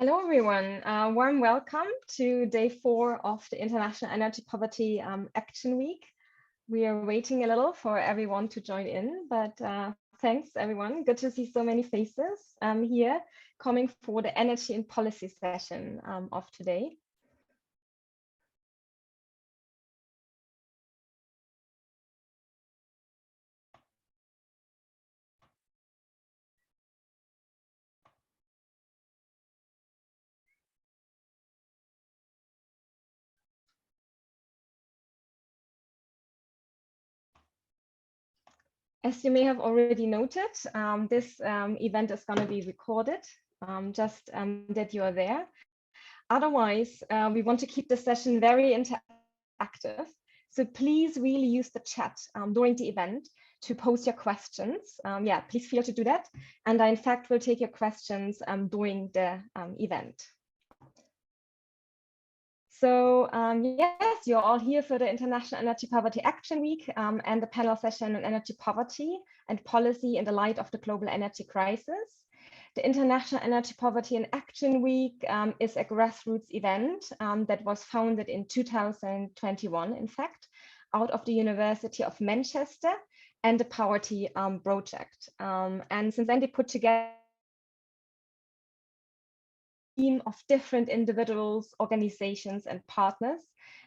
Hello, everyone. Warm welcome to day 4 of the International Energy Poverty Action Week. We are waiting a little for everyone to join in, but thanks, everyone. Good to see so many faces here coming for the energy and policy session of today. As you may have already noted, this event is going to be recorded, just that you are there. Otherwise, we want to keep the session very interactive. So please really use the chat during the event to post your questions. Yeah, please feel to do that. And I, in fact, will take your questions during the event. So yes, you're all here for the International Energy Poverty Action Week and the panel session on energy poverty and policy in the light of the global energy crisis. The International Energy Poverty and Action Week is a grassroots event that was founded in 2021, in fact, out of the University of Manchester and the Poverty Project. And since then, they put together team of different individuals, organizations, and partners.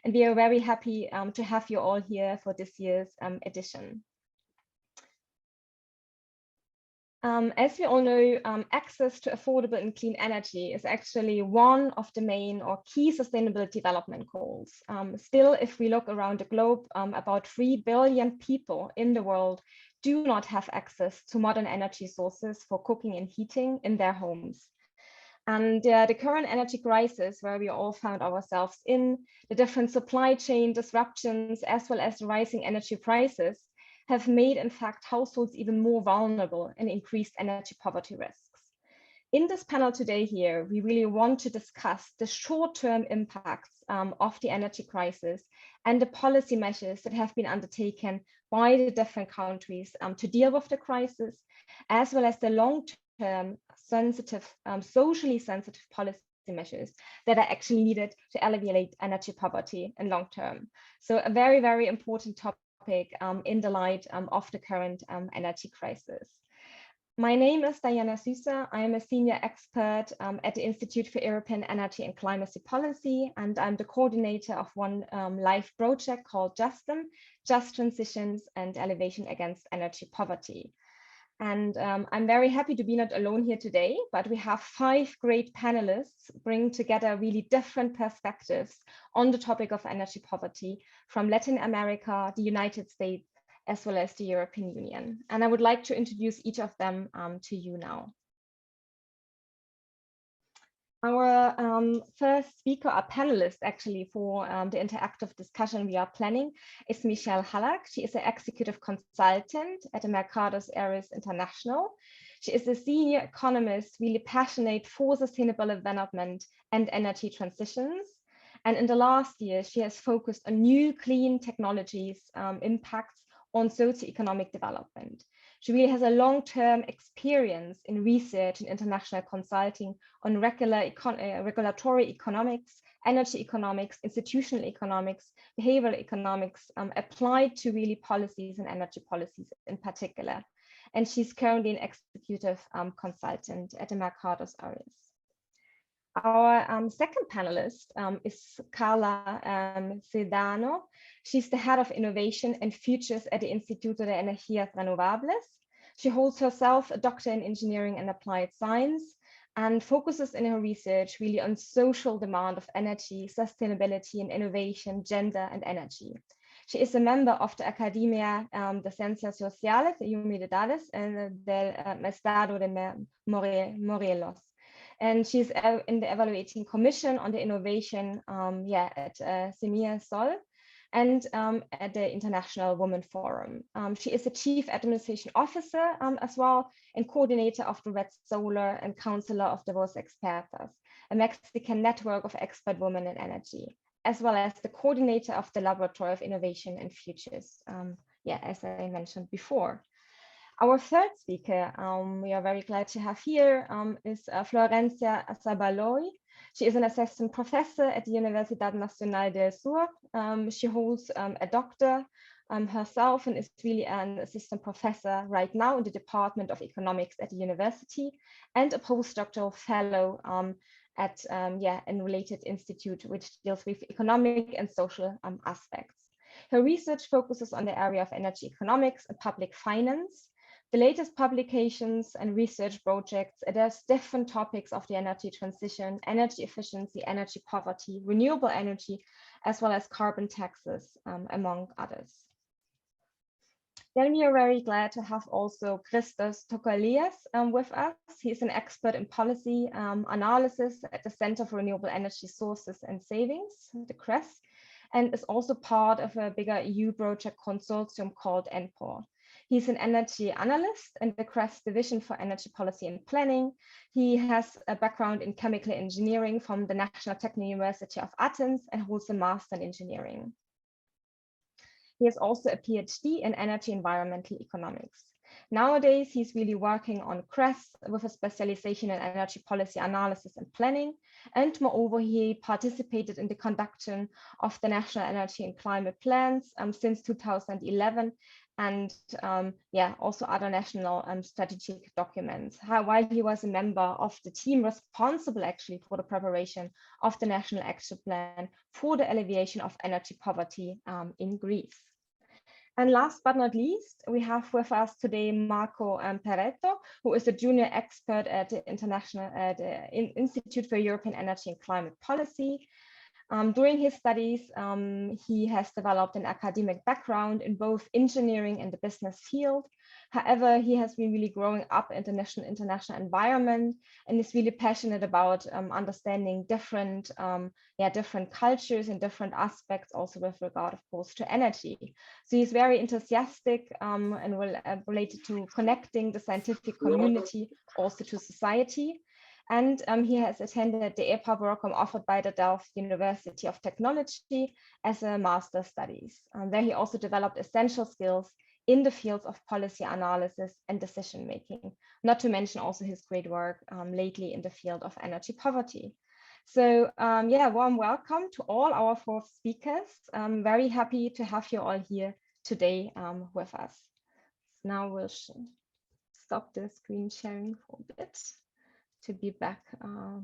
And we are very happy to have you all here for this year's edition. As we all know, access to affordable and clean energy is actually one of the main or key sustainable development goals. Still, if we look around the globe, about 3 billion people in the world do not have access to modern energy sources for cooking and heating in their homes. And the current energy crisis, where we all found ourselves in, the different supply chain disruptions, as well as rising energy prices, have made, in fact, households even more vulnerable and increased energy poverty risks. In this panel today here, we really want to discuss the short-term impacts of the energy crisis and the policy measures that have been undertaken by the different countries to deal with the crisis, as well as the long-term sensitive, socially sensitive policy measures that are actually needed to alleviate energy poverty in long term. So a very, very important topic in the light of the current energy crisis. My name is Diana Süsser. I am a senior expert at the Institute for European Energy and Climate Policy, and I'm the coordinator of one live project called JUSTM, Just Transitions and Elevation Against Energy Poverty. And I'm very happy to be not alone here today, but we have 5 great panelists bringing together really different perspectives on the topic of energy poverty from Latin America, the United States, as well as the European Union. And I would like to introduce each of them to you now. Our first speaker, our panelist actually for the interactive discussion we are planning is Michelle Hallack. She is an executive consultant at the Mercados-Aries International. She is a senior economist, really passionate for sustainable development and energy transitions. And in the last year, she has focused on new clean technologies impacts on socioeconomic development. She really has a long-term experience in research and international consulting on regulatory economics, energy economics, institutional economics, behavioral economics, applied to really policies and energy policies in particular. And she's currently an executive consultant at the Mercados-Aries. Our second panelist is Karla Cedano. She's the head of innovation and futures at the Instituto de Energías Renovables. She holds herself a doctor in engineering and applied science and focuses in her research really on social demand of energy, sustainability and innovation, gender and energy. She is a member of the Academia de Ciencias Sociales y Humanidades del Estado de Morelos. And she's in the evaluating commission on the innovation at Semilla Sol and at the International Women Forum. She is the Chief Administration Officer as well and coordinator of the Red Solar and counselor of the Voz Expertas, a Mexican network of expert women in energy, as well as the coordinator of the Laboratory of Innovation and Futures, as I mentioned before. Our third speaker we are very glad to have here is Florencia Zabaloy. She is an assistant professor at the Universidad Nacional del Sur. She holds a doctor herself and is really an assistant professor right now in the Department of Economics at the university and a postdoctoral fellow at a related institute which deals with economic and social aspects. Her research focuses on the area of energy economics and public finance. The latest publications and research projects address different topics of the energy transition, energy efficiency, energy poverty, renewable energy, as well as carbon taxes, among others. Then we are very glad to have also Christos Tourkolias with us. He's an expert in policy analysis at the Center for Renewable Energy Sources and Savings, the CRES, and is also part of a bigger EU project consortium called IEPAW. He's an energy analyst in the CRES Division for Energy Policy and Planning. He has a background in chemical engineering from the National Technical University of Athens and holds a master in engineering. He has also a PhD in energy environmental economics. Nowadays, he's really working on CRES with a specialization in energy policy analysis and planning. And moreover, he participated in the conduction of the National Energy and Climate Plans since 2011, and also other national strategic documents. While he was a member of the team responsible actually for the preparation of the National Action Plan for the alleviation of energy poverty in Greece. And last but not least, we have with us today Marco Peretto, who is a junior expert at the Institute for European Energy and Climate Policy. During his studies, he has developed an academic background in both engineering and the business field. However, he has been really growing up in the international environment and is really passionate about understanding different cultures and different aspects, also with regard, of course, to energy. So he's very enthusiastic and related to connecting the scientific community also to society. And he has attended the IEPAW program offered by the Delft University of Technology as a master's studies. There he also developed essential skills in the fields of policy analysis and decision making, not to mention also his great work lately in the field of energy poverty. So warm welcome to all our 4 speakers. I'm very happy to have you all here today with us. Now we'll stop the screen sharing for a bit to be back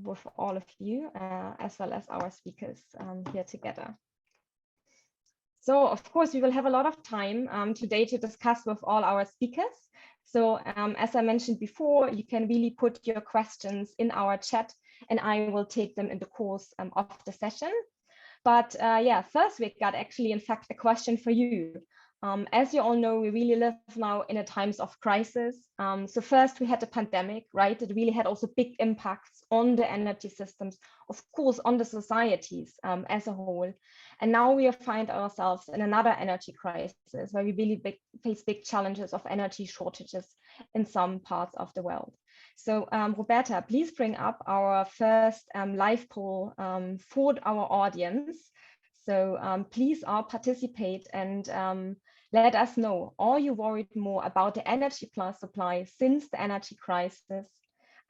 with all of you, as well as our speakers here together. So, of course, we will have a lot of time today to discuss with all our speakers. So, as I mentioned before, you can really put your questions in our chat, and I will take them in the course of the session. But first we got actually, in fact, a question for you. As you all know, we really live now in a times of crisis. So first we had the pandemic, right? It really had also big impacts on the energy systems, of course, on the societies as a whole. And now we find ourselves in another energy crisis where we really face big challenges of energy shortages in some parts of the world. So Roberta, please bring up our first live poll for our audience. So please all participate and let us know, are you worried more about the energy supply since the energy crisis?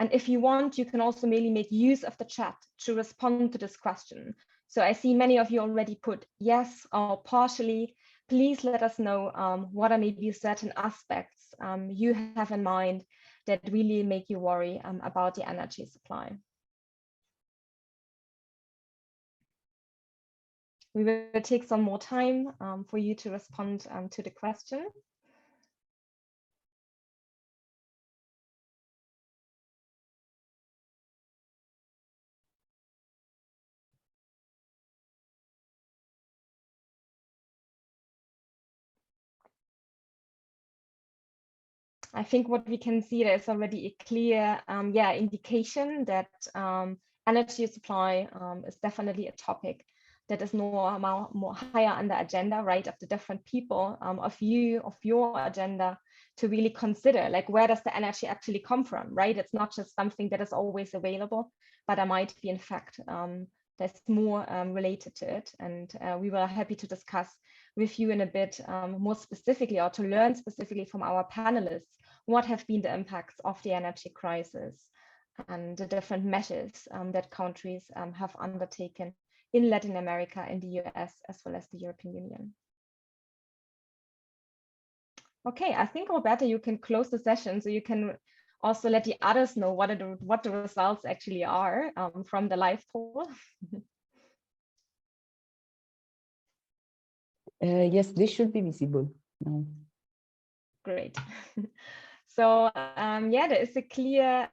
And if you want, you can also really make use of the chat to respond to this question. So I see many of you already put yes or partially. Please let us know what are maybe certain aspects you have in mind that really make you worry about the energy supply. We will take some more time for you to respond to the question. I think what we can see, there's already a clear indication that energy supply is definitely a topic that is more higher on the agenda, right, of the different people, of your agenda to really consider, like, where does the energy actually come from, right? It's not just something that is always available, but there might be, in fact, there's more related to it. And we were happy to discuss with you in a bit more specifically, or to learn specifically from our panelists, what have been the impacts of the energy crisis and the different measures that countries have undertaken in Latin America, in the US, as well as the European Union. Okay, I think, Roberta, you can close the session so you can also let the others know what the results actually are from the live poll. Yes, this should be visible now. Great. So yeah, there is a clear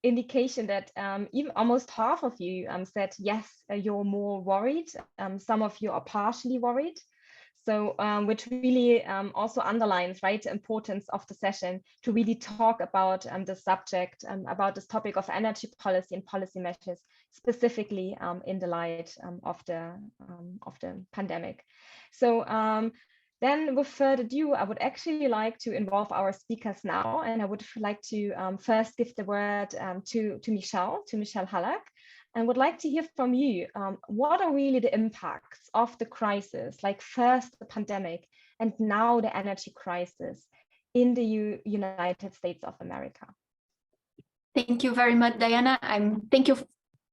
indication that even almost half of you said yes, you're more worried. Some of you are partially worried. So which really also underlines, right, the importance of the session to really talk about the subject, about this topic of energy policy and policy measures, specifically in the light of the pandemic. So then with further ado, I would actually like to involve our speakers now, and I would like to first give the word to Michelle Hallack, and would like to hear from you. What are really the impacts of the crisis, like first the pandemic and now the energy crisis in the United States of America? Thank you very much, Diana. Thank you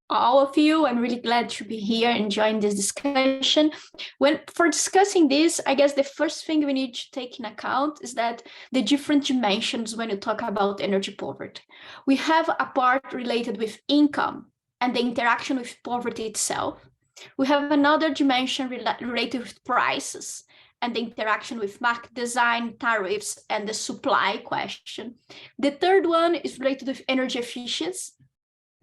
all of you. I'm really glad to be here and join this discussion. For discussing this, I guess the first thing we need to take in account is that the different dimensions when you talk about energy poverty. We have a part related with income and the interaction with poverty itself. We have another dimension related with prices and the interaction with market design, tariffs, and the supply question. The third one is related with energy efficiency.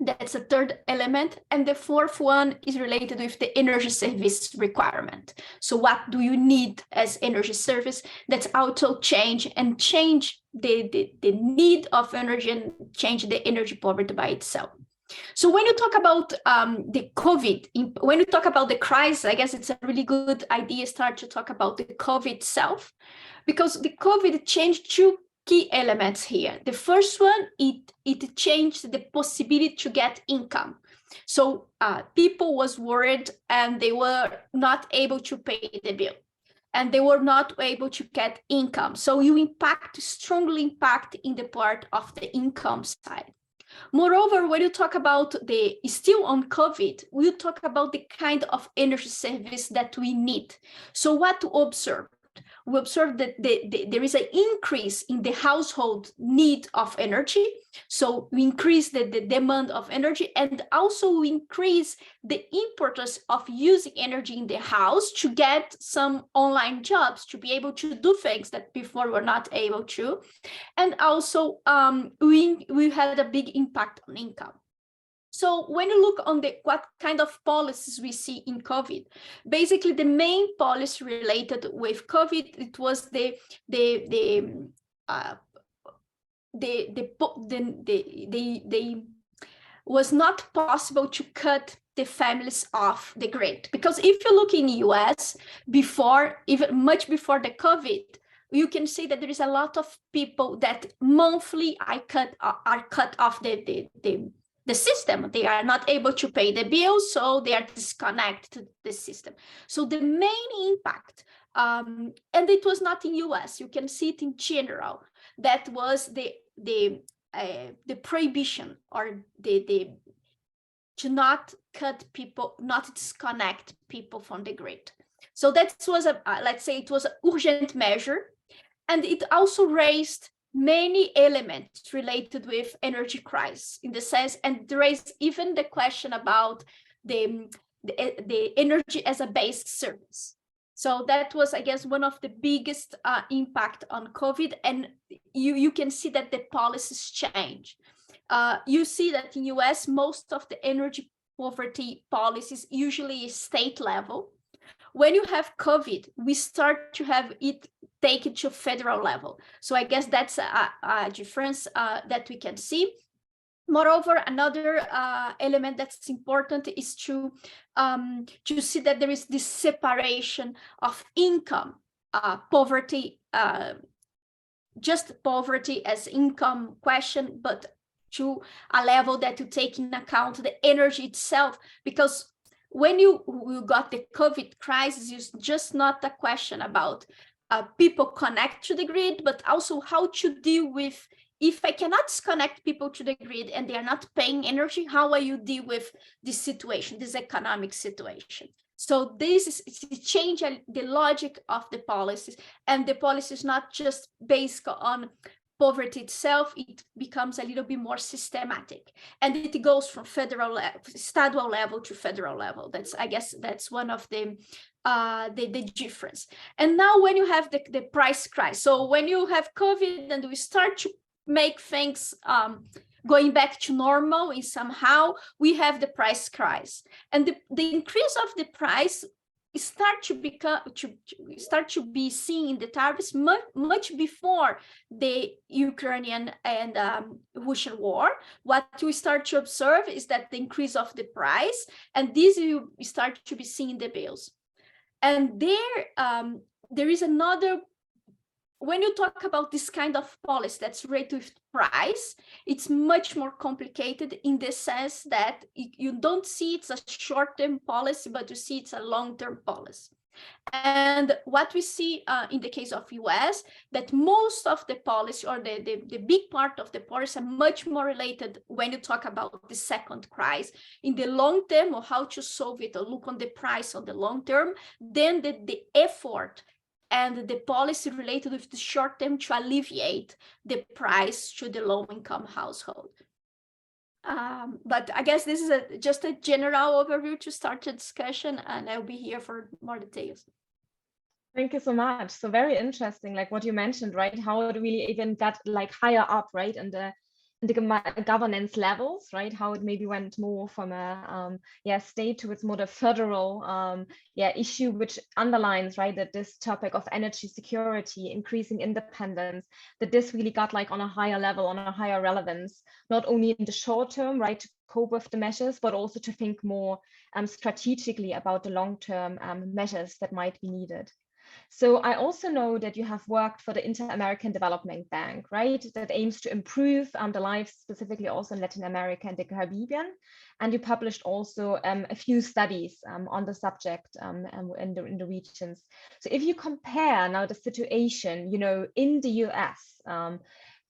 That's a third element. And the fourth one is related with the energy service requirement. So what do you need as energy service? That's also change the need of energy and change the energy poverty by itself. So when you talk about the COVID, when you talk about the crisis, I guess it's a really good idea to start to talk about the COVID itself, because the COVID changed two key elements here. The first one, it changed the possibility to get income. So people was worried and they were not able to pay the bill and they were not able to get income. So you strongly impact in the part of the income side. Moreover, when you talk about still on COVID, we talk about the kind of energy service that we need. So what to observe? We observe that there is an increase in the household need of energy. So we increase the demand of energy, and also we increase the importance of using energy in the house to get some online jobs, to be able to do things that before were not able to. And also we had a big impact on income. So when you look on what kind of policies we see in COVID, basically the main policy related with COVID, it was the was not possible to cut the families off the grid, because if you look in the US much before the COVID, you can see that there is a lot of people that monthly are cut off the system. They are not able to pay the bills, so they are disconnected to the system. So the main impact, and it was not in US, you can see it in general, that was the prohibition or to not cut people, not disconnect people from the grid. So that was let's say it was an urgent measure, and it also raised many elements related with energy crisis in the sense, and raised even the question about the energy as a basic service. So that was, I guess, one of the biggest impact on COVID, and you can see that the policies change. You see that in US, most of the energy poverty policies usually is state level. When you have COVID, we start to have it take it to federal level. So I guess that's a difference that we can see. Moreover, another element that's important is to see that there is this separation of income, poverty, just poverty as income question, but to a level that you take in account the energy itself, because when you got the COVID crisis, it's just not a question about people connect to the grid, but also how to deal with, if I cannot connect people to the grid and they are not paying energy, how will you deal with this situation, this economic situation? So this is to change the logic of the policies, and the policy is not just based on poverty itself, it becomes a little bit more systematic, and it goes from federal level, estadual level to federal level. That's, I guess, that's one of the difference. And now when you have the price crisis, so when you have COVID and we start to make things going back to normal in somehow, we have the price crisis, and the increase of the price start to be seen in the tariffs much before the Ukrainian and Russian war. What we start to observe is that the increase of the price, and this you start to be seen in the bills. And there is another. When you talk about this kind of policy that's related with price, it's much more complicated in the sense that you don't see it's a short-term policy, but you see it's a long-term policy. And what we see in the case of US, that most of the policy, or the big part of the policy, are much more related when you talk about the second crisis in the long term, or how to solve it, or look on the price on the long term, than the effort and the policy related with the short term to alleviate the price to the low-income household. But I guess this is just a general overview to start the discussion, and I'll be here for more details. Thank you so much. So very interesting, like what you mentioned, right? How it really even got like higher up, right? And the governance levels, right? How it maybe went more from a state towards more the federal issue, which underlines, right, that this topic of energy security, increasing independence, that this really got like on a higher level, on a higher relevance, not only in the short term, right, to cope with the measures, but also to think more strategically about the long-term measures that might be needed. So I also know that you have worked for the Inter-American Development Bank, right? That aims to improve the lives specifically also in Latin America and the Caribbean. And you published also a few studies on the subject in the regions. So if you compare now the situation, you know, in the US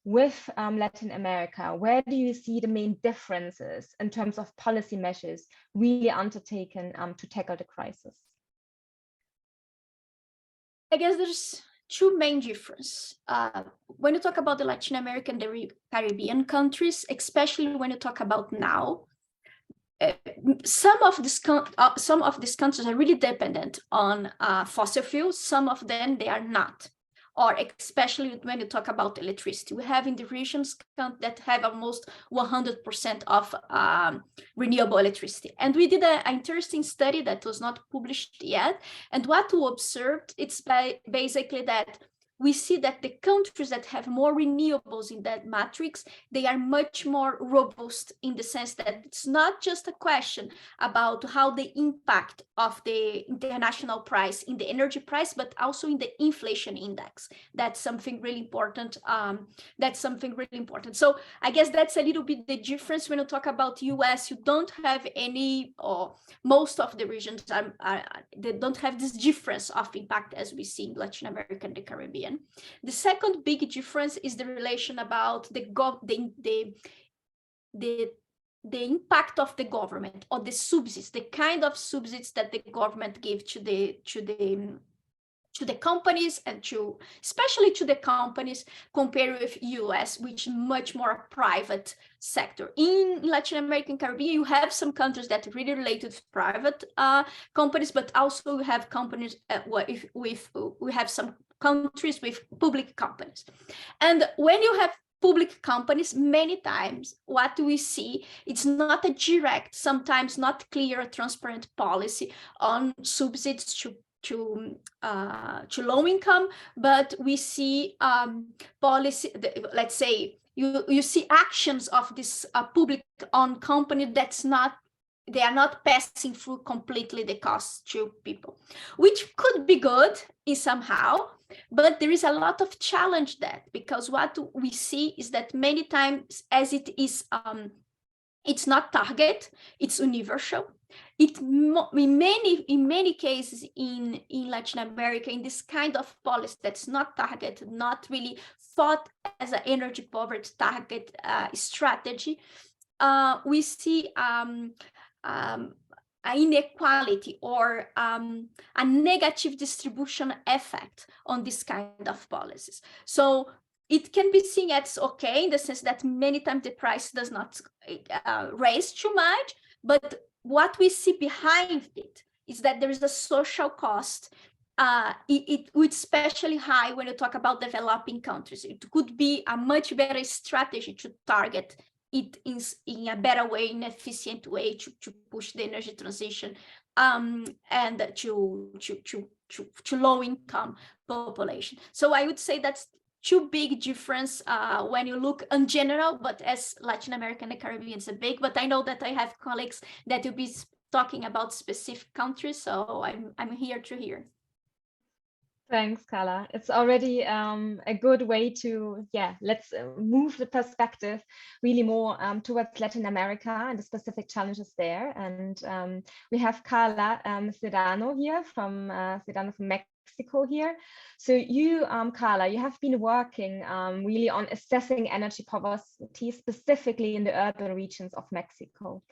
with Latin America, where do you see the main differences in terms of policy measures really undertaken to tackle the crisis? I guess there's two main differences. When you talk about the Latin American, the Caribbean countries, especially when you talk about now, some of these countries are really dependent on fossil fuels. Some of them, they are not. Or especially when you talk about electricity, we have in the regions that have almost 100% of renewable electricity. And we did an interesting study that was not published yet. And what we observed, it's basically that we see that the countries that have more renewables in that matrix, they are much more robust in the sense that it's not just a question about how the impact of the international price in the energy price, but also in the inflation index. That's something really important. So I guess that's a little bit the difference when you talk about US. You don't have any, or most of the regions they don't have this difference of impact as we see in Latin America and the Caribbean. The second big difference is the relation about the impact of the government, or the subsidies, the kind of subsidies that the government gives to the companies, and especially to the companies compared with US, which is much more a private sector. In Latin American Caribbean, you have some countries that are really related to private companies, but also we have companies we have some countries with public companies. And when you have public companies, many times what we see, it's not a direct, sometimes not clear, transparent policy on subsidies to low income, but we see policy, let's say you see actions of this public owned company they are not passing through completely the costs to people, which could be good in somehow, but there is a lot of challenge that, because what we see is that many times, as it is It's not target, it's universal. In many cases in Latin America, in this kind of policy that's not target, not really thought as an energy poverty target strategy, we see an inequality or a negative distribution effect on this kind of policies. So it can be seen as okay in the sense that many times the price does not raise too much, but what we see behind it is that there is a social cost. It would especially high when you talk about developing countries. It could be a much better strategy to target it in a better way, in an efficient way to push the energy transition and to low income population. So I would say that's two big difference when you look in general, but as Latin America and the Caribbean is a big, but I know that I have colleagues that will be talking about specific countries, so I'm here to hear. Thanks, Karla. It's already a good way to, let's move the perspective really more towards Latin America and the specific challenges there. And we have Karla Cedano here from Mexico here. So you, Karla, you have been working really on assessing energy poverty specifically in the urban regions of Mexico.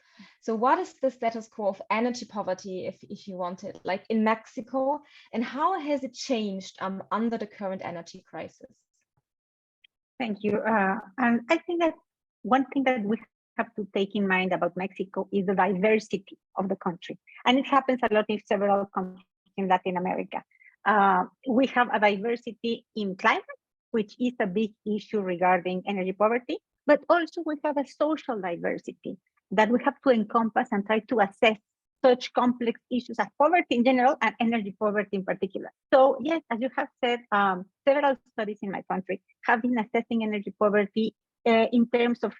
So what is the status quo of energy poverty, if you want it, like in Mexico, and how has it changed under the current energy crisis? Thank you. And I think that one thing that we have to take in mind about Mexico is the diversity of the country. And it happens a lot in several countries in Latin America. We have a diversity in climate, which is a big issue regarding energy poverty, but also we have a social diversity that we have to encompass and try to assess such complex issues as poverty in general and energy poverty in particular. So yes, as you have said, several studies in my country have been assessing energy poverty in terms of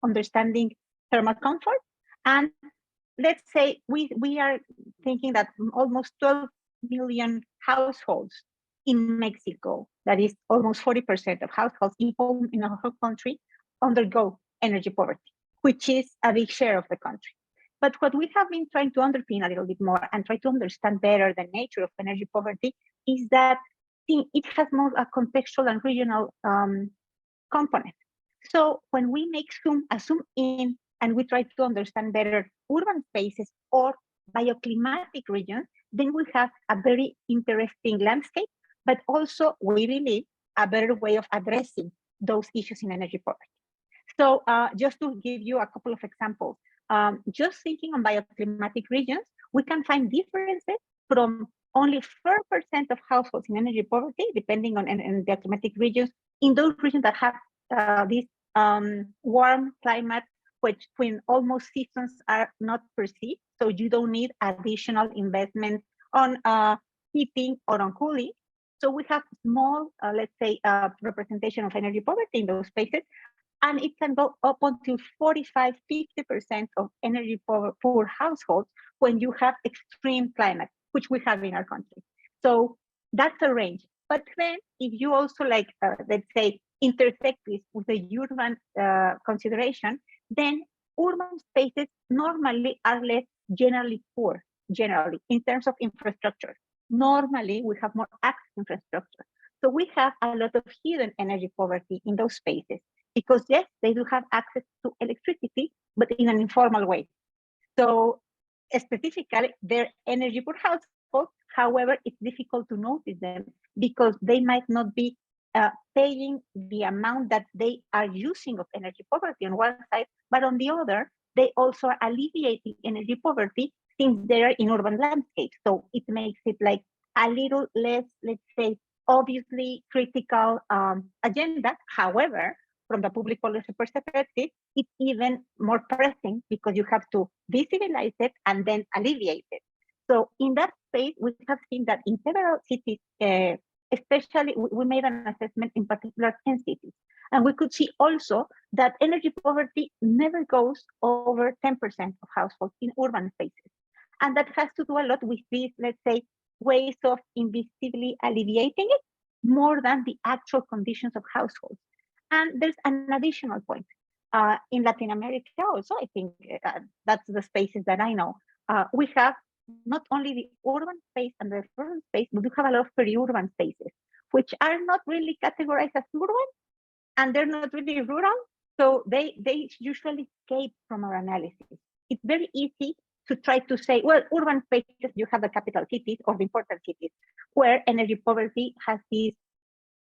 understanding thermal comfort. And let's say we are thinking that almost 12 million households in Mexico, that is almost 40% of households in our whole country, undergo energy poverty, which is a big share of the country. But what we have been trying to underpin a little bit more and try to understand better the nature of energy poverty is that it has more a contextual and regional component. So when we make a zoom in and we try to understand better urban spaces or bioclimatic regions, then we have a very interesting landscape, but also we believe a better way of addressing those issues in energy poverty. So just to give you a couple of examples, just thinking on bioclimatic regions, we can find differences from only 4% of households in energy poverty, depending on the climatic regions, in those regions that have this warm climate, when almost seasons are not perceived. So you don't need additional investment on heating or on cooling. So we have small, let's say, representation of energy poverty in those spaces. And it can go up until 45–50% of energy poor households when you have extreme climate, which we have in our country. So that's a range. But then if you also let's say, intersect this with the urban consideration, then urban spaces normally are less generally poor, in terms of infrastructure. Normally, we have more access infrastructure. So we have a lot of hidden energy poverty in those spaces. Because yes, they do have access to electricity, but in an informal way. So specifically, they're energy poor households. However, it's difficult to notice them because they might not be paying the amount that they are using of energy poverty on one side, but on the other, they also are alleviating energy poverty since they're in urban landscapes. So it makes it like a little less, let's say, obviously critical agenda. However, from the public policy perspective, it's even more pressing because you have to visibilize it and then alleviate it. So in that space, we have seen that in several cities, especially we made an assessment in particular 10 cities. And we could see also that energy poverty never goes over 10% of households in urban spaces. And that has to do a lot with these, let's say, ways of invisibly alleviating it more than the actual conditions of households. And there's an additional point. In Latin America also, I think that's the spaces that I know. We have not only the urban space and the rural space, but we have a lot of peri-urban spaces, which are not really categorized as urban, and they're not really rural. So they usually escape from our analysis. It's very easy to try to say, well, urban spaces, you have the capital cities or the important cities, where energy poverty has this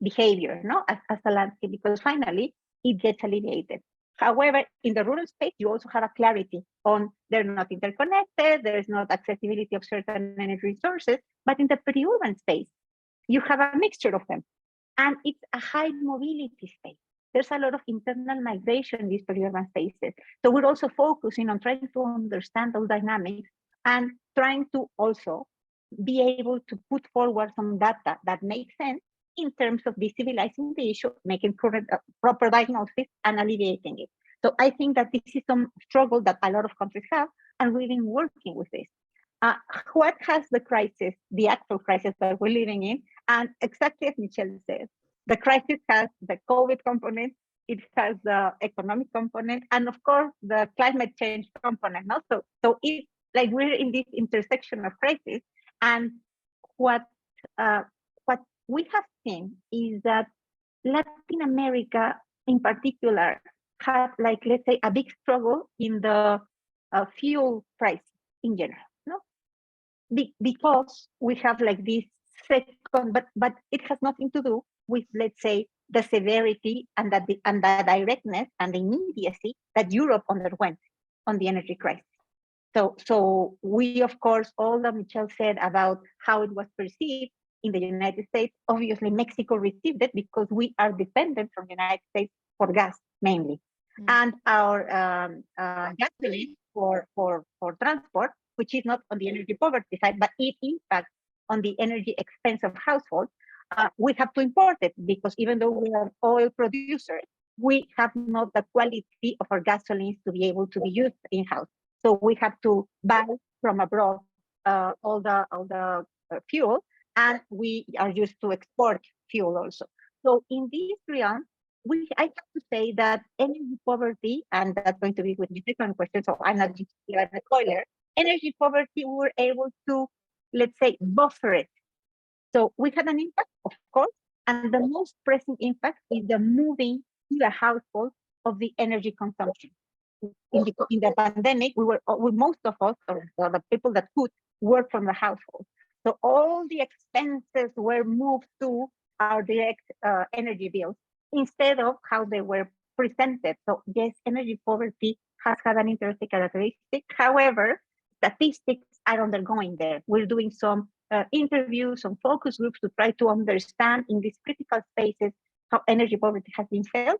behavior, no, as a landscape, because finally it gets alleviated. However, in the rural space, you also have a clarity on they're not interconnected, there's not accessibility of certain energy resources, but in the peri-urban space, you have a mixture of them. And it's a high mobility space. There's a lot of internal migration in these peri-urban spaces. So we're also focusing on trying to understand those dynamics and trying to also be able to put forward some data that makes sense in terms of visibilizing the issue, making proper diagnosis and alleviating it. So I think that this is some struggle that a lot of countries have, and we've been working with this. What has the crisis, the actual crisis that we're living in? And exactly as Michelle said, the crisis has the COVID component, it has the economic component, and of course the climate change component. Also, so it's like we're in this intersection of crisis. And what we have seen is that Latin America, in particular, had, like, let's say, a big struggle in the fuel price in general, no? Because we have like this second, but it has nothing to do with, let's say, the severity and the directness and the immediacy that Europe underwent on the energy crisis. So we, of course, all that Michelle said about how it was perceived in the United States, obviously Mexico received it because we are dependent from the United States for gas mainly. Mm-hmm. And our gasoline for transport, which is not on the energy poverty side, but it impacts on the energy expense of households, we have to import it because even though we are oil producers, we have not the quality of our gasolines to be able to be used in-house. So we have to buy from abroad all the fuel, and we are used to export fuel also. So in this realm, I have to say that energy poverty, and that's going to be with the second question, so I'm not just a spoiler, energy poverty, we were able to, let's say, buffer it. So we had an impact, of course, and the most pressing impact is the moving to the household of the energy consumption. In the pandemic, most of us, or the people that could, work from the household. So all the expenses were moved to our direct energy bills instead of how they were presented. So yes, energy poverty has had an interesting characteristic. However, statistics are undergoing there. We're doing some interviews, some focus groups to try to understand in these critical spaces how energy poverty has been felt.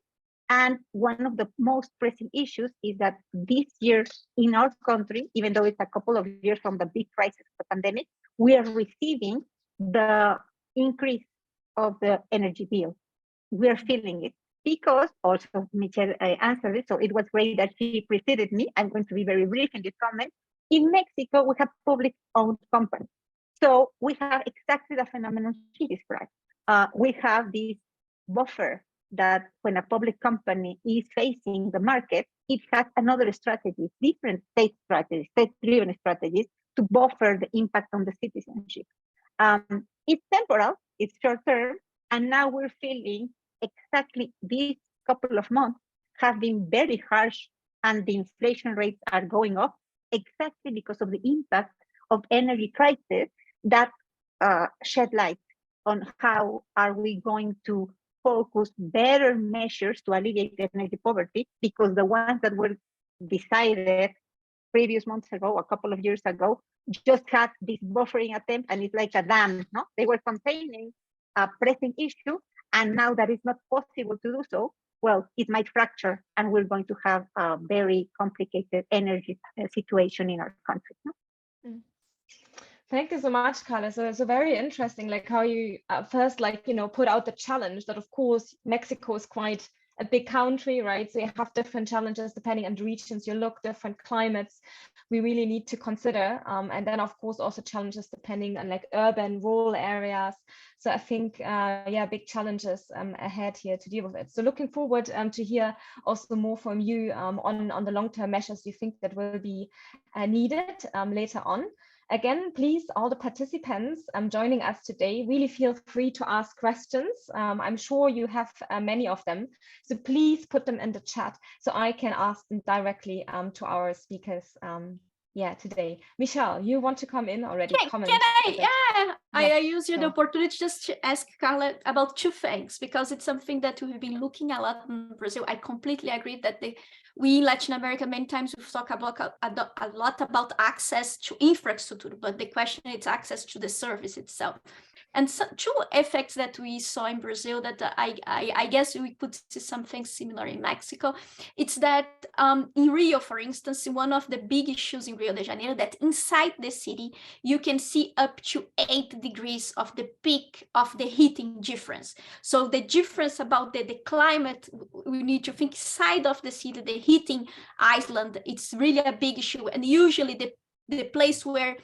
And one of the most pressing issues is that this year in our country, even though it's a couple of years from the big crisis of the pandemic, we are receiving the increase of the energy bill. We are feeling it because also Michelle answered it, so it was great that she preceded me. I'm going to be very brief in this comment. In Mexico, we have public-owned companies. So we have exactly the phenomenon she described. We have this buffer that when a public company is facing the market, it has another strategy, different state strategies, state-driven strategies to buffer the impact on the citizenship. It's temporal, it's short-term, and now we're feeling exactly these couple of months have been very harsh and the inflation rates are going up exactly because of the impact of energy crisis that shed light on how are we going to focus better measures to alleviate energy poverty, because the ones that were decided previous months ago, a couple of years ago, just had this buffering attempt, and it's like a dam, no? They were containing a pressing issue, and now that it's not possible to do so, well, it might fracture, and we're going to have a very complicated energy situation in our country. No? Mm. Thank you so much, Karla. So very interesting, like how you first, like, you know, put out the challenge that, of course, Mexico is quite a big country, right? So you have different challenges depending on the regions you look, different climates we really need to consider. And then of course also challenges depending on like urban, rural areas. So I think, yeah, big challenges ahead here to deal with it. So looking forward to hear also more from you on the long-term measures you think that will be needed later on. Again, please, all the participants joining us today, really feel free to ask questions. I'm sure you have many of them. So please put them in the chat so I can ask them directly to our speakers yeah, today. Michelle, you want to come in already? Can I? I use the opportunity just to ask Karla about two things, because it's something that we've been looking a lot in Brazil. I completely agree that we in Latin America, many times we've talked about a lot about access to infrastructure, but the question is access to the service itself. And so, two effects that we saw in Brazil that I guess we could see something similar in Mexico. It's that in Rio, for instance, one of the big issues in Rio de Janeiro, that inside the city, you can see up to 8 degrees of the peak of the heating difference. So the difference about the climate, we need to think inside of the city, the heating island, it's really a big issue. And usually the place where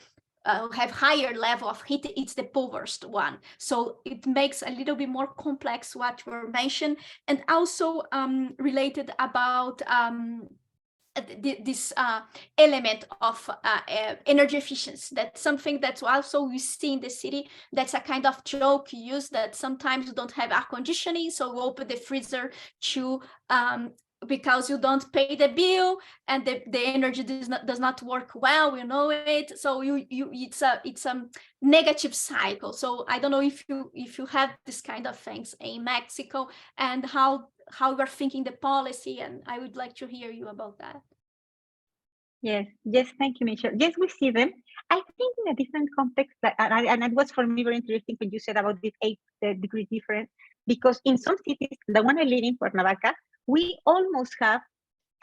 have higher level of heat, it's the poorest one. So it makes a little bit more complex what you mentioned, and also related about this element of energy efficiency. That's something that's also we see in the city. That's a kind of joke used, that sometimes you don't have air conditioning, so we open the freezer to because you don't pay the bill and the energy does not work well, you know it. So it's a negative cycle. So I don't know if you have this kind of things in Mexico and how you're thinking the policy, and I would like to hear you about that. Yes, thank you, Michelle. Yes, we see them. I think in a different context, and it was for me very interesting when you said about this 8 degree difference, because in some cities, the one I live in, Cuernavaca, we almost have,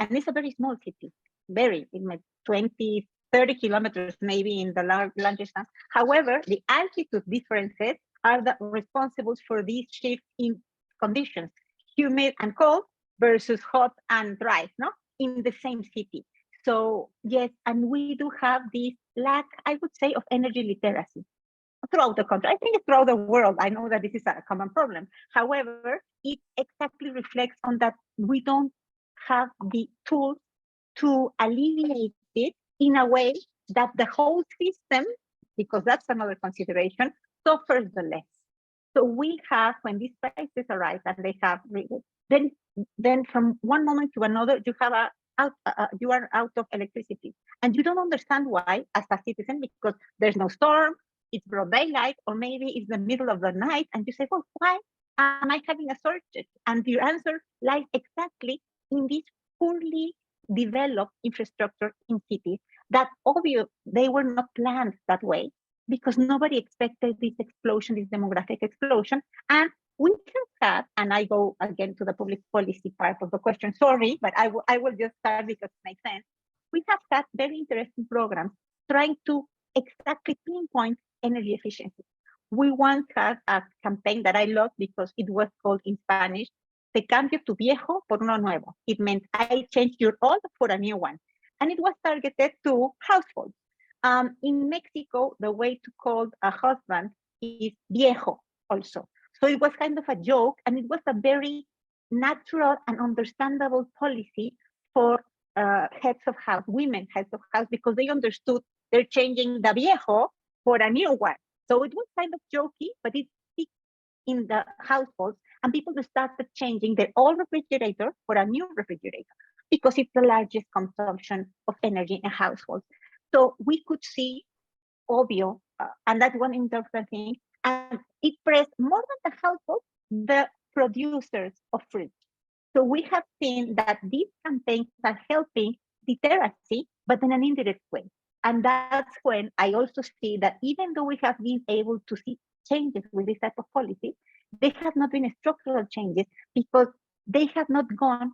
and it's a very small city, very, in 20, 30 kilometers maybe in the largest town. However, the altitude differences are the responsible for this shift in conditions, humid and cold versus hot and dry, no, in the same city. So yes, and we do have this lack, I would say, of energy literacy throughout the country. I think it's throughout the world. I know that this is a common problem. However, it exactly reflects on that we don't have the tools to alleviate it in a way that the whole system, because that's another consideration, suffers the less. So we have, when these prices arise and they have, then from one moment to another, you have you are out of electricity, and you don't understand why as a citizen, because there's no storm, it's broad daylight, or maybe it's the middle of the night, and you say, well, why am I having a shortage? And your answer lies exactly in this poorly developed infrastructure in cities that obviously they were not planned that way, because nobody expected this explosion, this demographic explosion. And we have had, and I go again to the public policy part of the question, sorry, but I will just start because it makes sense. We have had very interesting programs trying to exactly pinpoint energy efficiency. We once had a campaign that I love because it was called in Spanish, Te cambio tu viejo por uno nuevo. It meant I changed your old for a new one. And it was targeted to households. In Mexico, the way to call a husband is viejo also. So it was kind of a joke, and it was a very natural and understandable policy for heads of house, women heads of house, because they understood they're changing the viejo for a new one. So it was kind of jokey, but it stick in the households, and people started changing their old refrigerator for a new refrigerator because it's the largest consumption of energy in households. So we could see obvio, and that's one important thing, and it pressed more than the household, the producers of fruit. So we have seen that these campaigns are helping literacy, but in an indirect way. And that's when I also see that even though we have been able to see changes with this type of policy, they have not been structural changes because they have not gone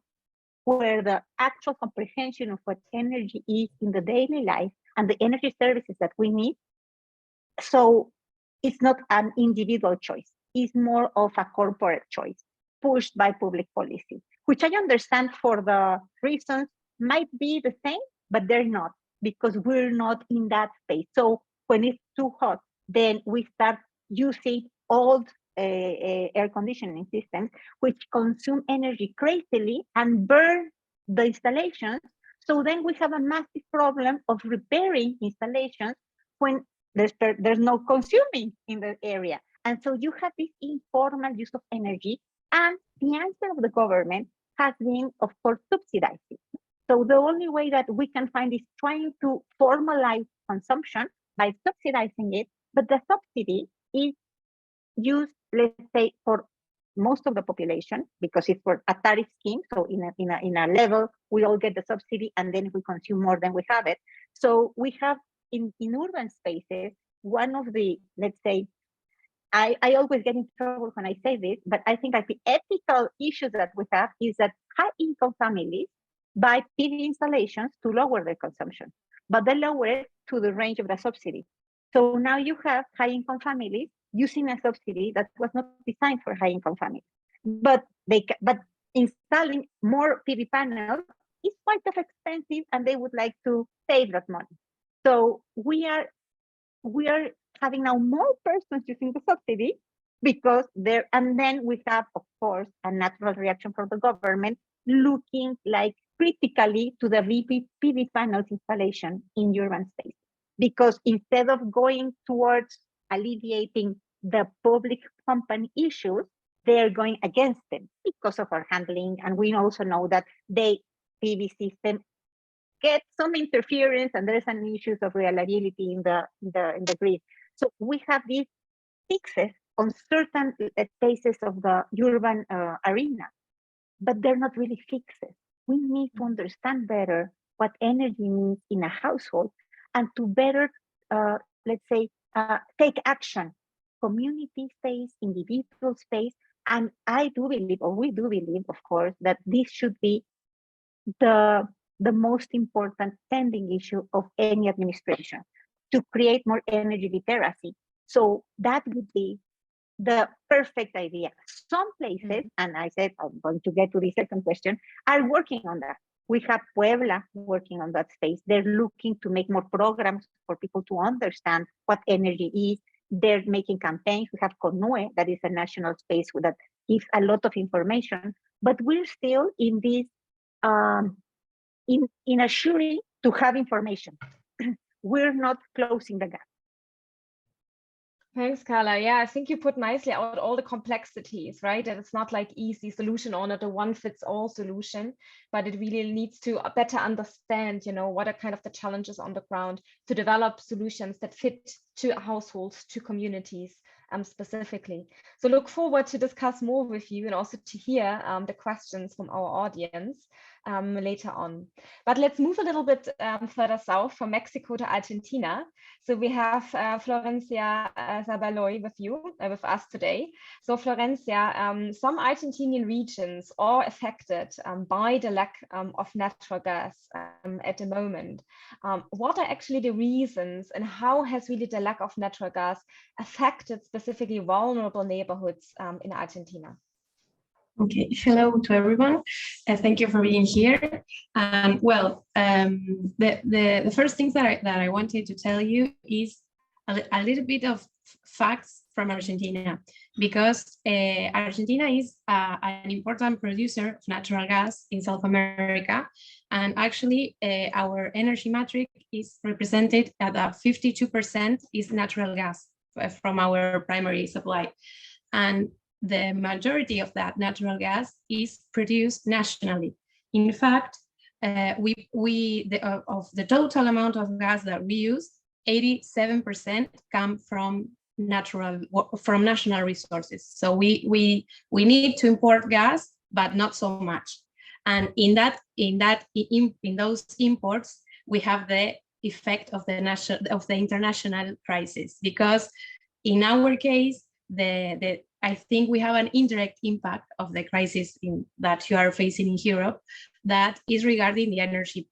where the actual comprehension of what energy is in the daily life and the energy services that we need. So it's not an individual choice. It's more of a corporate choice pushed by public policy. which I understand for the reasons might be the same, but they're not, because we're not in that space. So when it's too hot, then we start using old air conditioning systems, which consume energy crazily and burn the installations. So then we have a massive problem of repairing installations when there's no consuming in the area. And so you have this informal use of energy, and the answer of the government has been, of course, subsidizing. So the only way that we can find is trying to formalize consumption by subsidizing it, but the subsidy is used, let's say, for most of the population, because it's for a tariff scheme. So in a level, we all get the subsidy, and then if we consume more, then we have it. So we have in urban spaces, one of the, let's say, I always get in trouble when I say this, but I think that the ethical issues that we have is that high-income families buy PV installations to lower their consumption, but they lower it to the range of the subsidy. So now you have high-income families using a subsidy that was not designed for high-income families, but installing more PV panels is quite expensive, and they would like to save that money. So we are having now more persons using the subsidy because there, and then we have, of course, a natural reaction from the government looking like critically to the PV panels installation in urban space. Because instead of going towards alleviating the public company issues, they are going against them because of our handling. And we also know that the PV system get some interference, and there's an issues of reliability in the grid. So we have these fixes on certain spaces of the urban arena, but they're not really fixes. We need to understand better what energy means in a household, and to better, let's say, take action, community space, individual space. And I do believe, or we do believe, of course, that this should be the most important pending issue of any administration, to create more energy literacy. So that would be the perfect idea. Some places, and I said I'm going to get to the second question, are working on that. We have Puebla working on that space. They're looking to make more programs for people to understand what energy is. They're making campaigns. We have CONUE, that is a national space that gives a lot of information, but we're still in this, in assuring to have information. We're not closing the gap. Thanks, Karla. Yeah, I think you put nicely out all the complexities, right? And it's not like easy solution or not a one-fits-all solution, but it really needs to better understand, what are kind of the challenges on the ground to develop solutions that fit to households, to communities specifically. So look forward to discuss more with you and also to hear the questions from our audience later on. But let's move a little bit further south from Mexico to Argentina. So we have Florencia Zabaloy with us today. So Florencia, some Argentinian regions are affected by the lack of natural gas at the moment. What are actually the reasons, and how has really the lack of natural gas affected specifically vulnerable neighborhoods in Argentina? Okay, hello to everyone. Thank you for being here. And well, the first things that I wanted to tell you is a little bit of facts from Argentina, because Argentina is an important producer of natural gas in South America. And actually, our energy matrix is represented at 52% is natural gas from our primary supply. And the majority of that natural gas is produced nationally. In fact, of the total amount of gas that we use, 87% come from national resources. So we need to import gas, but not so much. And in those imports, we have the effect of the international crisis, because in our case, I think we have an indirect impact of the crisis that you are facing in Europe, that is regarding the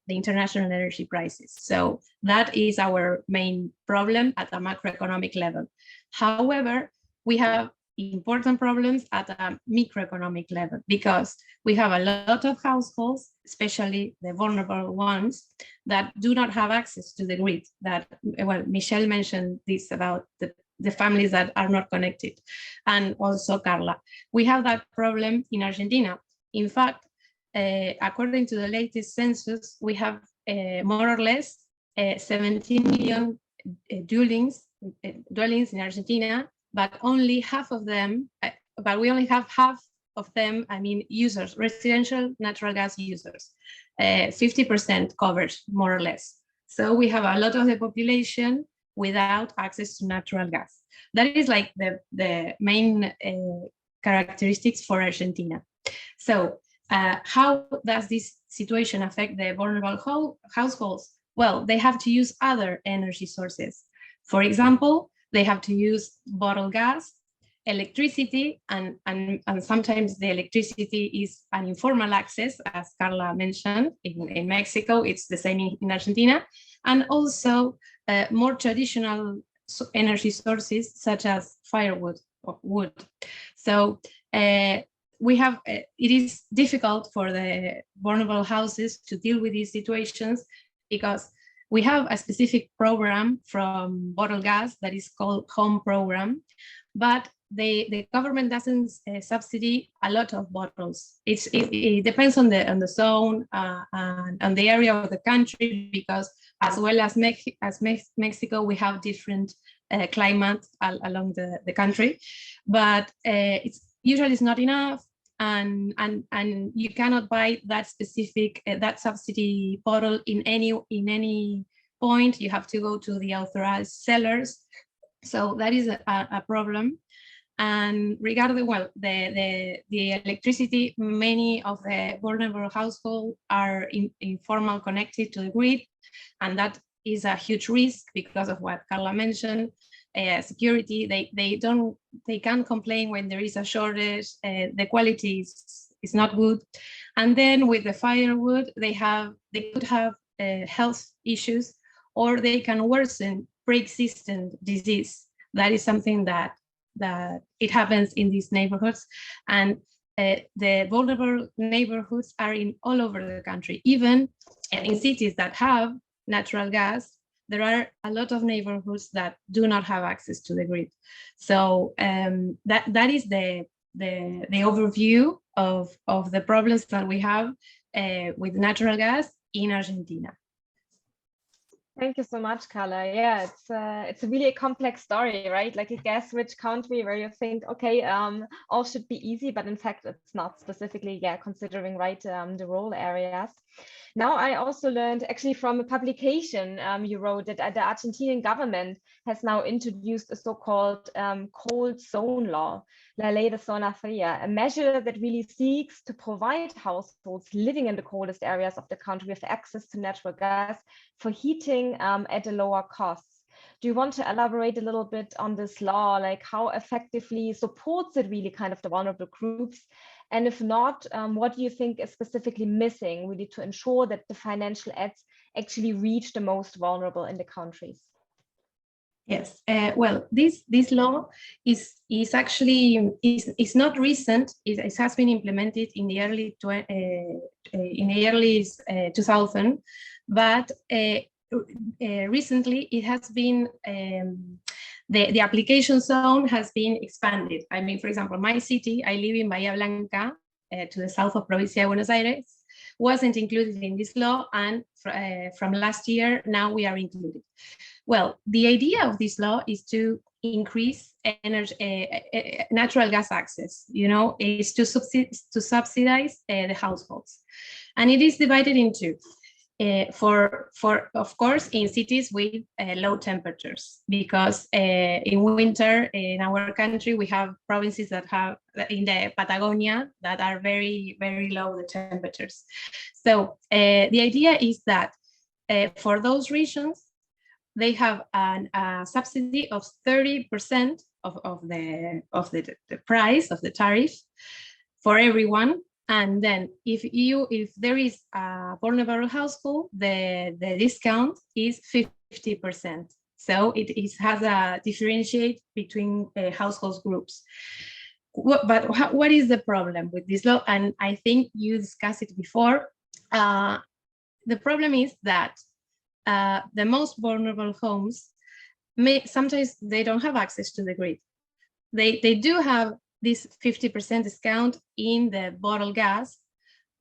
international energy prices. So that is our main problem at a macroeconomic level. However, we have important problems at a microeconomic level, because we have a lot of households, especially the vulnerable ones, that do not have access to the grid. That, well, Michelle mentioned this about the families that are not connected, and also Karla. We have that problem in Argentina. In fact, according to the latest census, we have more or less 17 million dwellings in Argentina, but only half of them, but we only have half of them, I mean, users, residential natural gas users, 50% covered, more or less. So we have a lot of the population without access to natural gas. That is like the main characteristics for Argentina. So how does this situation affect the vulnerable households? Well, they have to use other energy sources. For example, they have to use bottled gas, electricity, and sometimes the electricity is an informal access, as Karla mentioned. In Mexico, it's the same in Argentina, and also more traditional energy sources such as firewood or wood. So we have, it is difficult for the vulnerable houses to deal with these situations, because we have a specific program from bottled gas that is called Home Program, but the government doesn't subsidy a lot of bottles. It depends on the zone and on the area of the country, because as well as Mexico, we have different climate along the country, but it's usually not enough. And you cannot buy that specific that subsidy bottle in any point. You have to go to the authorized sellers. So that is a problem. And regarding, well, the electricity, many of the vulnerable households are informal connected to the grid, and that is a huge risk because of what Karla mentioned. Security, they can't complain when there is a shortage. The quality is not good, and then with the firewood, they could have health issues, or they can worsen pre-existing disease. That is something that it happens in these neighborhoods, and the vulnerable neighborhoods are in all over the country. Even in cities that have natural gas, there are a lot of neighborhoods that do not have access to the grid. So that is the overview of the problems that we have with natural gas in Argentina. Thank you so much, Karla. Yeah, it's a really complex story, right? Like a guess which country where you think, okay, all should be easy, but in fact, it's not specifically, yeah, considering, right, the rural areas. Now, I also learned actually from a publication you wrote that the Argentinian government has now introduced a so-called cold zone law, La Ley de Zona Fría, a measure that really seeks to provide households living in the coldest areas of the country with access to natural gas for heating at a lower cost. Do you want to elaborate a little bit on this law, like how effectively supports it really kind of the vulnerable groups? And if not, what do you think is specifically missing really to ensure that the financial aids actually reach the most vulnerable in the countries? Yes, well, this law is actually is not recent. It has been implemented in the early 2000, but recently it has been the application zone has been expanded. I mean, for example, my city, I live in Bahía Blanca, to the south of Provincia de Buenos Aires, wasn't included in this law, and from last year, now we are included. Well, the idea of this law is to increase natural gas access, you know, is to subsidize the households. And it is divided into of course, in cities with low temperatures, because in winter in our country, we have provinces that have, in the Patagonia, that are very, very low the temperatures. So the idea is that for those regions, they have a subsidy of 30% of the price of the tariff for everyone. And then if there is a vulnerable household, the discount is 50%. So it has a differentiate between household groups. What is the problem with this law? And I think you discussed it before. The problem is that the most vulnerable homes sometimes they don't have access to the grid. They do have this 50% discount in the bottled gas,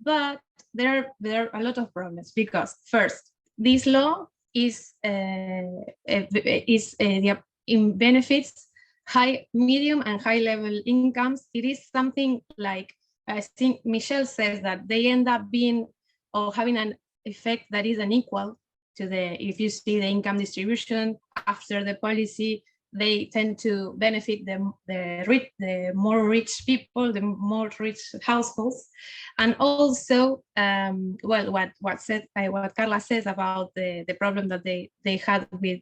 but there are a lot of problems because first, this law is in benefits high, medium, and high level incomes. It is something like, I think Michelle says that they end up being or having an effect that is unequal to if you see the income distribution after the policy, they tend to benefit the more rich people, the more rich households. And also, well, what Karla says about the problem that they had with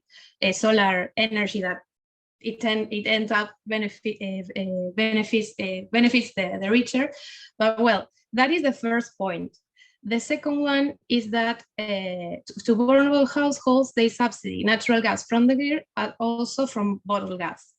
solar energy, that it ends up benefits the richer. But well, that is the first point. The second one is that to vulnerable households, they subsidy natural gas from the grid and also from bottled gas.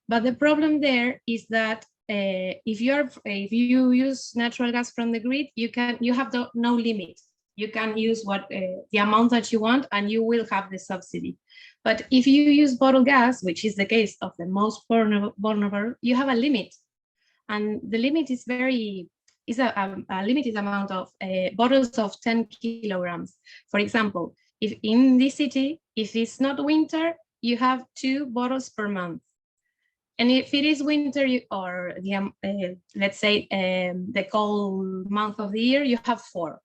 But the problem there is that if you use natural gas from the grid, you have no limit. You can use the amount that you want, and you will have the subsidy. But if you use bottled gas, which is the case of the most vulnerable, you have a limit, and the limit is a limited amount of bottles of 10 kilograms. For example, if in this city, if it's not winter, you have 2 bottles per month. And if it is winter, or let's say the cold month of the year, you have 4.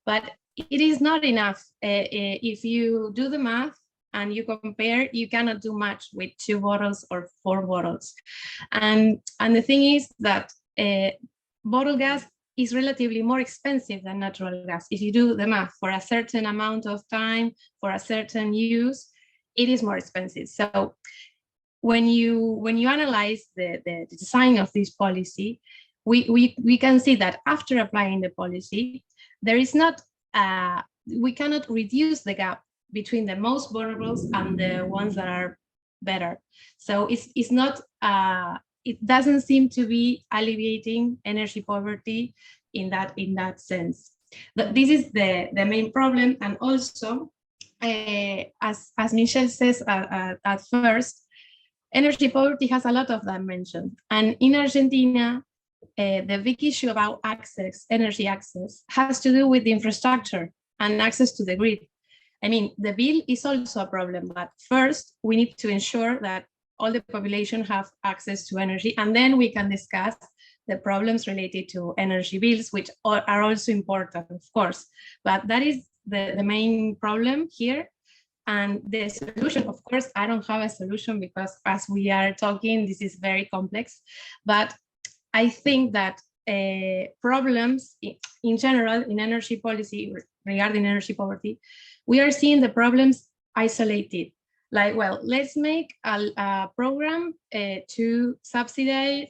But it is not enough. If you do the math and you compare, you cannot do much with 2 bottles or 4 bottles. And the thing is that bottled gas is relatively more expensive than natural gas. If you do the math for a certain amount of time, for a certain use, it is more expensive. So when you analyze the design of this policy, we can see that after applying the policy, there is not, we cannot reduce the gap between the most vulnerable and the ones that are better. So it's not, it doesn't seem to be alleviating energy poverty in that sense. But this is the main problem. And also, as Michelle says at first, energy poverty has a lot of dimensions. And in Argentina, the big issue about energy access, has to do with the infrastructure and access to the grid. I mean, the bill is also a problem, but first we need to ensure that all the population have access to energy, and then we can discuss the problems related to energy bills, which are also important, of course. But that is the main problem here. And the solution, of course, I don't have a solution because as we are talking, this is very complex. But I think that problems in general in energy policy regarding energy poverty, we are seeing the problems isolated. Like, well, let's make a program to subsidize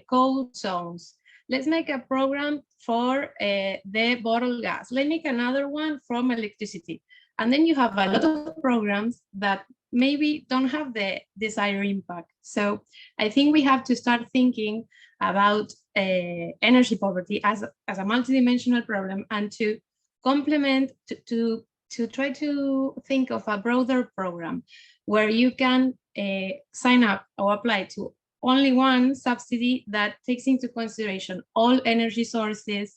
cold zones. Let's make a program for the bottled gas. Let's make another one from electricity. And then you have a lot of programs that maybe don't have the desired impact. So I think we have to start thinking about energy poverty as a multidimensional problem, and to complement, to try to think of a broader program where you can sign up or apply to only one subsidy that takes into consideration all energy sources,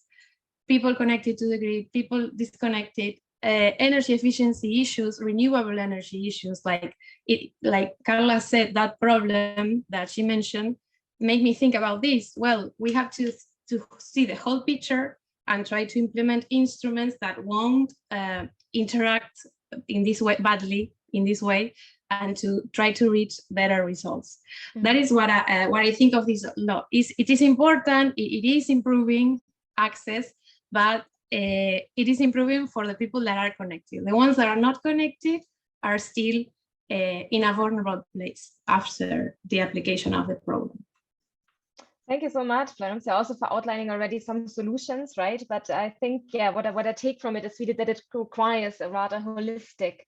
people connected to the grid, people disconnected, energy efficiency issues, renewable energy issues, like Karla said, that problem that she mentioned made me think about this. Well, we have to see the whole picture and try to implement instruments that won't interact in this way badly, in this way, and to try to reach better results. Mm-hmm. That is what I think of this law. It is important, it is improving access, but it is improving for the people that are connected. The ones that are not connected are still in a vulnerable place after the application of the program. Thank you so much, Florencia, also for outlining already some solutions, right? But I think, yeah, what I take from it is really that it requires a rather holistic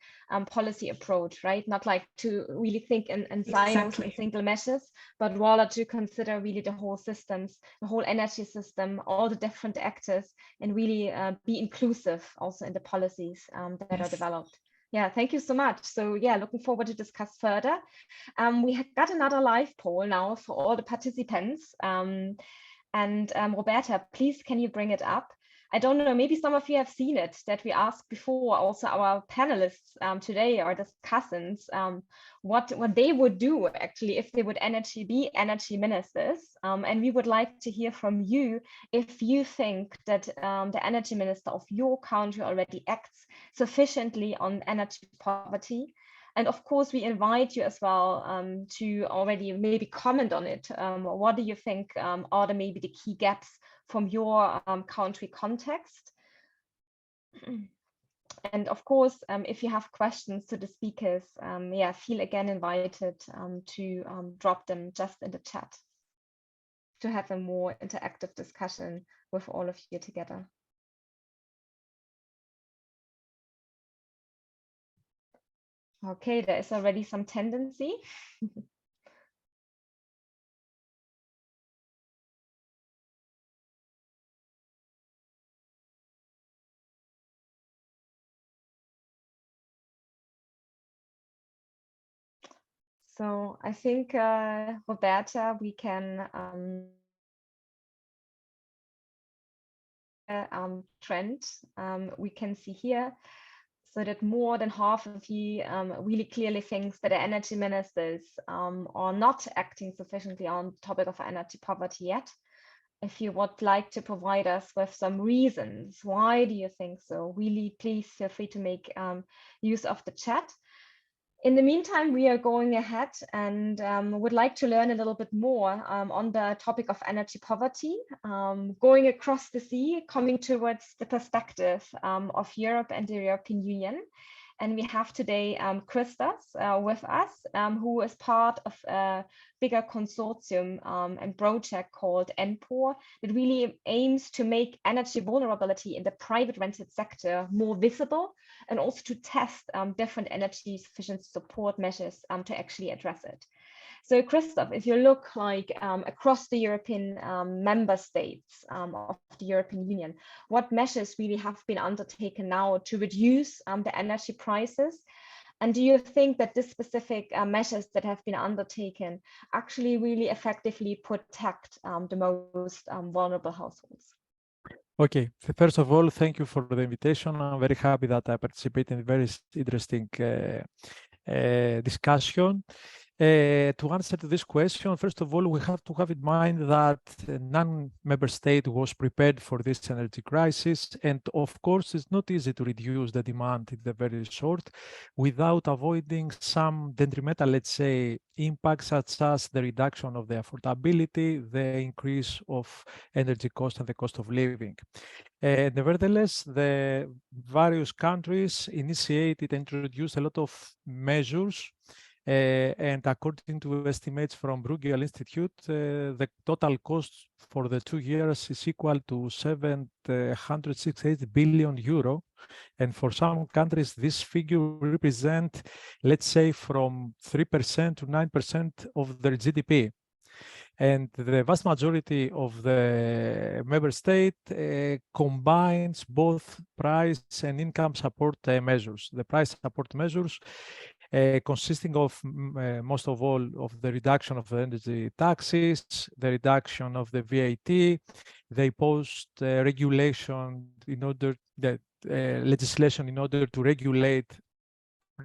policy approach, right? Not like to really think in silos and single measures, but rather to consider really the whole systems, the whole energy system, all the different actors, and really be inclusive also in the policies that are developed. Yeah, thank you so much. So yeah, looking forward to discuss further. We have got another live poll now for all the participants. Roberta, please, can you bring it up? I don't know, maybe some of you have seen it, that we asked before also our panelists today, our discussants, what they would do actually if they would be energy ministers. And we would like to hear from you if you think that the energy minister of your country already acts sufficiently on energy poverty. And of course, we invite you as well to already maybe comment on it. What do you think are maybe the key gaps from your country context? And of course, if you have questions to the speakers, yeah, feel again invited to drop them just in the chat to have a more interactive discussion with all of you together. Okay, there is already some tendency. So I think, Roberta, we can trend we can see here, so that more than half of you really clearly thinks that the energy ministers are not acting sufficiently on the topic of energy poverty yet. If you would like to provide us with some reasons, why do you think so? Really, please feel free to make use of the chat. In the meantime, we are going ahead and would like to learn a little bit more on the topic of energy poverty, going across the sea, coming towards the perspective of Europe and the European Union. And we have today Christos with us, who is part of a bigger consortium and project called IEPAW that really aims to make energy vulnerability in the private rented sector more visible, and also to test different energy sufficiency support measures to actually address it. So Christoph, if you look like across the European member states of the European Union, what measures really have been undertaken now to reduce the energy prices? And do you think that this specific measures that have been undertaken actually really effectively protect the most vulnerable households? Okay, first of all, thank you for the invitation. I'm very happy that I participate in a very interesting discussion. To answer to this question, first of all, we have to have in mind that none member state was prepared for this energy crisis. And of course, it's not easy to reduce the demand in the very short without avoiding some detrimental, let's say, impacts such as the reduction of the affordability, the increase of energy cost and the cost of living. Nevertheless, the various countries initiated and introduced a lot of measures. And according to estimates from Bruegel Institute, the total cost for the 2 years is equal to 768 billion euro. And for some countries, this figure represents, let's say, from 3% to 9% of their GDP. And the vast majority of the member state combines both price and income support measures. The price support measures consisting of most of all of the reduction of the energy taxes, the reduction of the VAT, they post regulation in order that legislation in order to regulate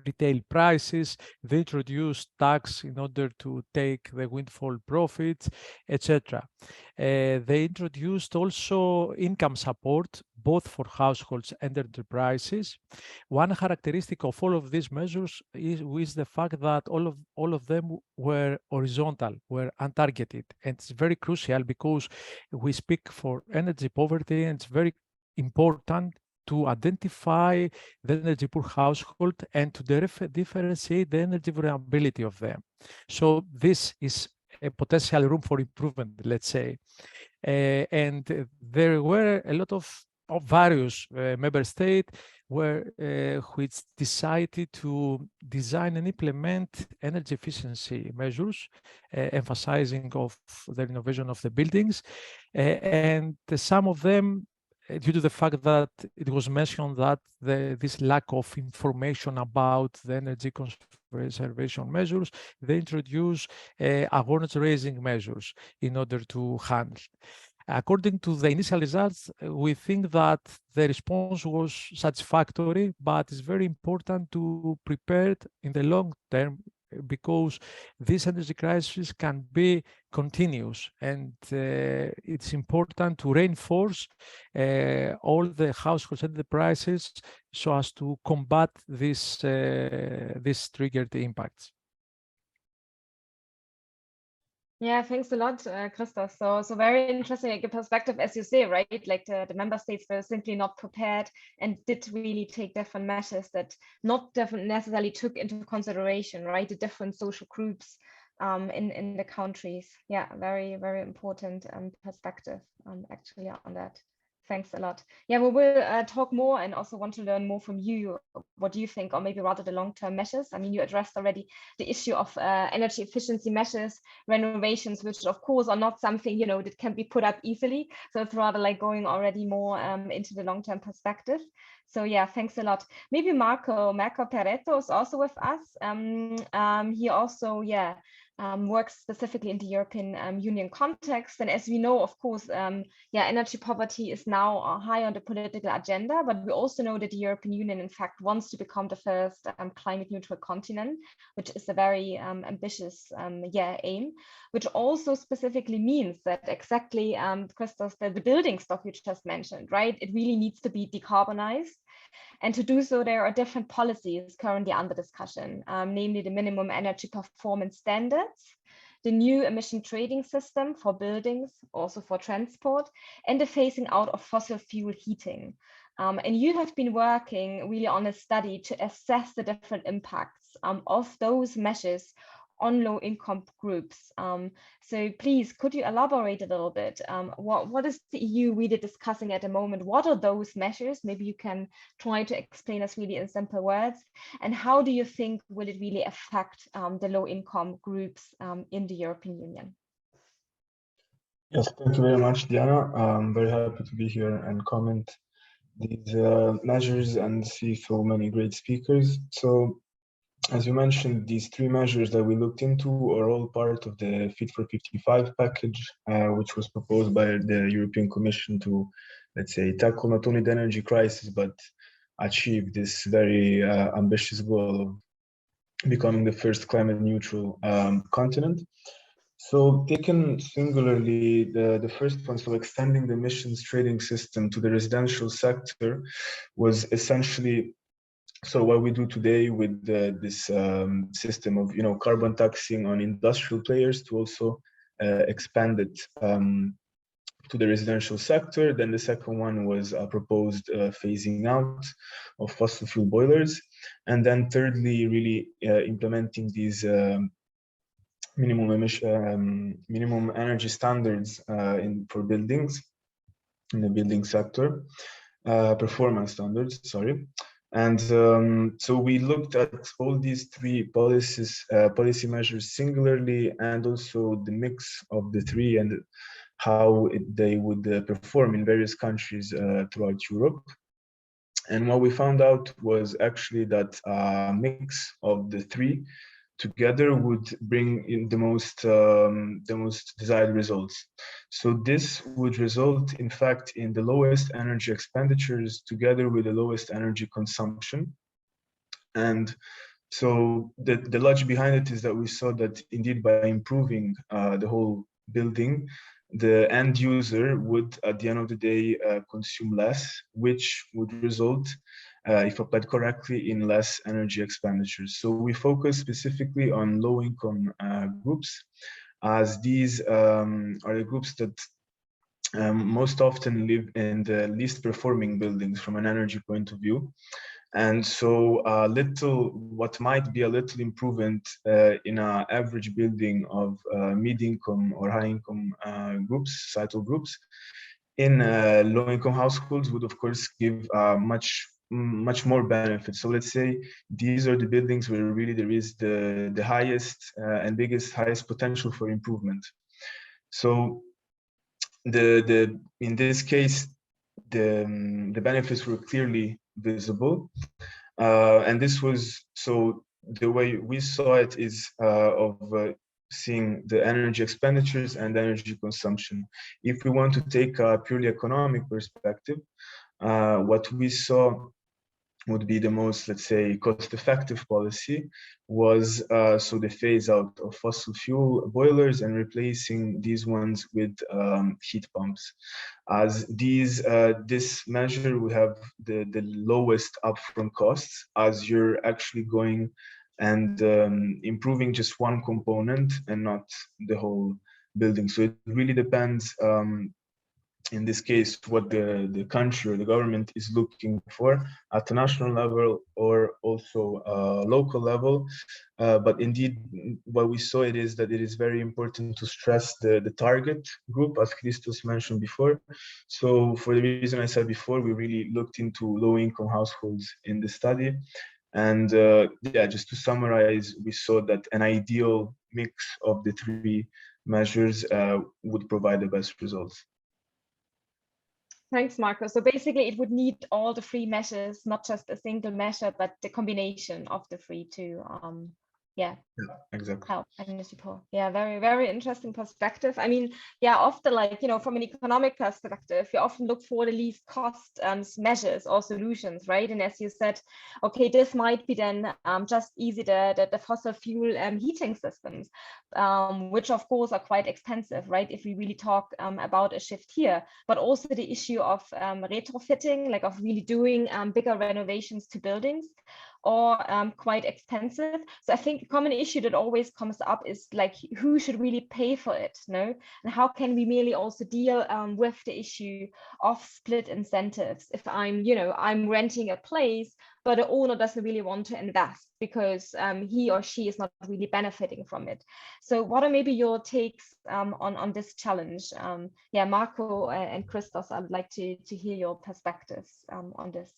retail prices, they introduced tax in order to take the windfall profits, etc. They introduced also income support, both for households and enterprises. One characteristic of all of these measures is the fact that all of them were horizontal, were untargeted. And it's very crucial because we speak for energy poverty, and it's very important to identify the energy poor household and to differentiate the energy vulnerability of them. So this is a potential room for improvement, let's say. And there were a lot of various member states which decided to design and implement energy efficiency measures, emphasizing of the renovation of the buildings. And some of them, due to the fact that it was mentioned that this lack of information about the energy conservation measures, they introduced awareness-raising measures in order to handle. According to the initial results, we think that the response was satisfactory, but it's very important to prepare in the long term because this energy crisis can be continuous, and it's important to reinforce all the households and the prices so as to combat this triggered impacts. Yeah, thanks a lot, Christos. So very interesting like, perspective, as you say, right? Like the member states were simply not prepared and did really take different measures that not necessarily took into consideration, right? The different social groups in the countries. Yeah, very, very important perspective actually on that. Thanks a lot. Yeah, we will talk more and also want to learn more from you. What do you think, or maybe rather the long-term measures? I mean, you addressed already the issue of energy efficiency measures, renovations, which of course are not something, you know, that can be put up easily. So it's rather like going already more into the long-term perspective. So yeah, thanks a lot. Maybe Marco Peretto is also with us. He also, yeah, works specifically in the European Union context. And as we know, of course, yeah, energy poverty is now high on the political agenda, but we also know that the European Union, in fact, wants to become the first climate neutral continent, which is a very ambitious yeah, aim, which also specifically means that exactly, Christos, the building stock you just mentioned, right? It really needs to be decarbonized. And to do so, there are different policies currently under discussion, namely the minimum energy performance standards, the new emission trading system for buildings, also for transport, and the phasing out of fossil fuel heating. And you have been working really on a study to assess the different impacts of those measures on low-income groups. So please, could you elaborate a little bit? What is the EU really discussing at the moment? What are those measures? Maybe you can try to explain us really in simple words. And how do you think will it really affect the low-income groups in the European Union? Yes, thank you very much, Diana. I'm very happy to be here and comment these measures and see so many great speakers. So, as you mentioned, these three measures that we looked into are all part of the Fit for 55 package, which was proposed by the European Commission to, let's say, tackle not only the energy crisis, but achieve this very ambitious goal of becoming the first climate neutral continent. So taken singularly, the first one, so extending the emissions trading system to the residential sector was essentially so what we do today with this system of, you know, carbon taxing on industrial players to also expand it to the residential sector. Then the second one was a proposed phasing out of fossil fuel boilers. And then thirdly, really implementing these minimum energy standards for buildings in the building sector, performance standards, sorry. And so we looked at all these three policy measures singularly, and also the mix of the three and how they would perform in various countries throughout Europe. And what we found out was actually that a mix of the three together would bring in the most desired results. So this would result, in fact, in the lowest energy expenditures together with the lowest energy consumption. And so the logic behind it is that we saw that indeed by improving the whole building, the end user would, at the end of the day, consume less, which would result, if applied correctly, in less energy expenditures. So we focus specifically on low-income groups, as these are the groups that most often live in the least performing buildings from an energy point of view. And so what might be a little improvement in an average building of mid-income or high-income groups, societal groups, in low-income households would of course give much more benefits. So let's say these are the buildings where really there is the highest and highest potential for improvement. So in this case, the benefits were clearly visible, and this was, so the way we saw it is seeing the energy expenditures and energy consumption. If we want to take a purely economic perspective, what we saw would be the most, let's say, cost-effective policy was so the phase out of fossil fuel boilers and replacing these ones with heat pumps. As this measure will have the lowest upfront costs, as you're actually going and improving just one component and not the whole building. So it really depends in this case, what the country or the government is looking for at the national level or also local level. But indeed, what we saw it is that it is very important to stress the target group, as Christos mentioned before. So for the reason I said before, we really looked into low-income households in the study. And yeah, just to summarize, we saw that an ideal mix of the three measures would provide the best results. Thanks, Marco. So basically, it would need all the three measures, not just a single measure, but the combination of the three to, yeah, exactly. help energy poor. Yeah, very, very interesting perspective. I mean, yeah, often, like, you know, from an economic perspective, you often look for the least cost measures or solutions, right? And as you said, okay, this might be then just easy the fossil fuel heating systems, which of course are quite expensive, right? If we really talk about a shift here, but also the issue of retrofitting, like of really doing bigger renovations to buildings, or quite expensive. So I think a common issue that always comes up is like, who should really pay for it, no? And how can we merely also deal with the issue of split incentives? If I'm, you know, I'm renting a place, but the owner doesn't really want to invest because he or she is not really benefiting from it. So what are maybe your takes on this challenge? Yeah, Marco and Christos, I would like to hear your perspectives on this.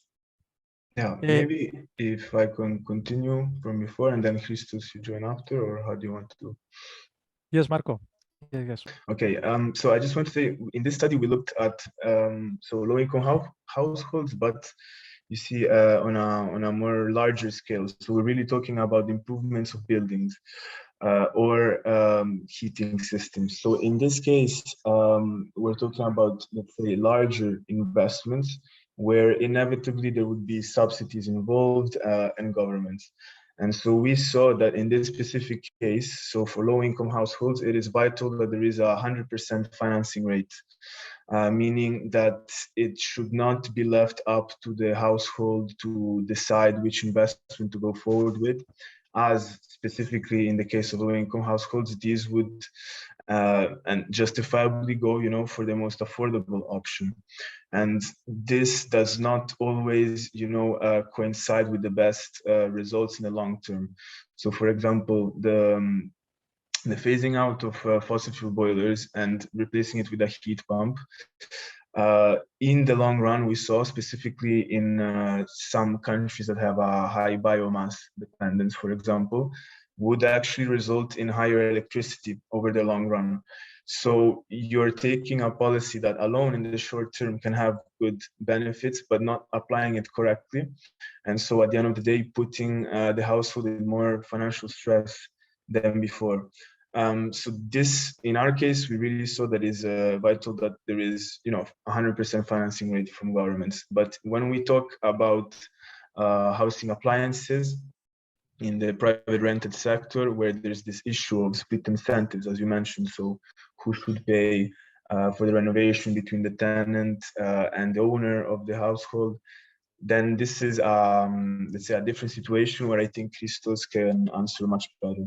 Yeah, maybe if I can continue from before and then Christos, you join after, or how do you want to do? Yes, Marco. Yes. Okay, so I just want to say, in this study we looked at so low-income households, but you see on a more larger scale. So we're really talking about improvements of buildings or heating systems. So in this case, we're talking about, let's say, larger investments where inevitably there would be subsidies involved and governments. And so we saw that in this specific case, so for low-income households, it is vital that there is 100% financing rate, meaning that it should not be left up to the household to decide which investment to go forward with, as specifically in the case of low-income households, these would and justifiably go, you know, for the most affordable option. And this does not always, you know, coincide with the best results in the long term. So, for example, the phasing out of fossil fuel boilers and replacing it with a heat pump, in the long run, we saw specifically in some countries that have a high biomass dependence, for example, would actually result in higher electricity over the long run. So you're taking a policy that alone in the short term can have good benefits, but not applying it correctly. And so at the end of the day, putting the household in more financial stress than before. So this, in our case, we really saw that is vital that there is, you know, 100% financing rate from governments. But when we talk about housing appliances in the private rented sector, where there's this issue of split incentives, as you mentioned, so who should pay for the renovation between the tenant and the owner of the household, then this is, let's say, a different situation where I think Christos can answer much better.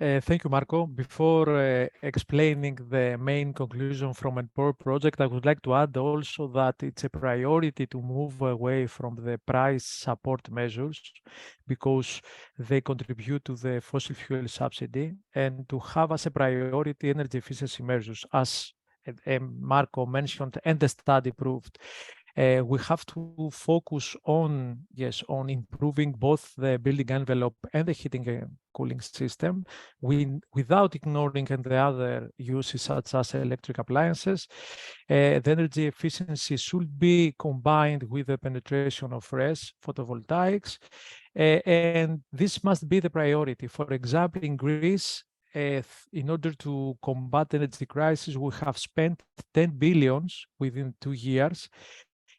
Thank you, Marco. Before explaining the main conclusion from a IEPAW project, I would like to add also that it's a priority to move away from the price support measures because they contribute to the fossil fuel subsidy, and to have as a priority energy efficiency measures, as Marco mentioned and the study proved. We have to focus on, yes, on improving both the building envelope and the heating and cooling system without ignoring the other uses such as electric appliances. The energy efficiency should be combined with the penetration of CRES photovoltaics, and this must be the priority. For example, in Greece, in order to combat energy crisis, we have spent 10 billions within 2 years.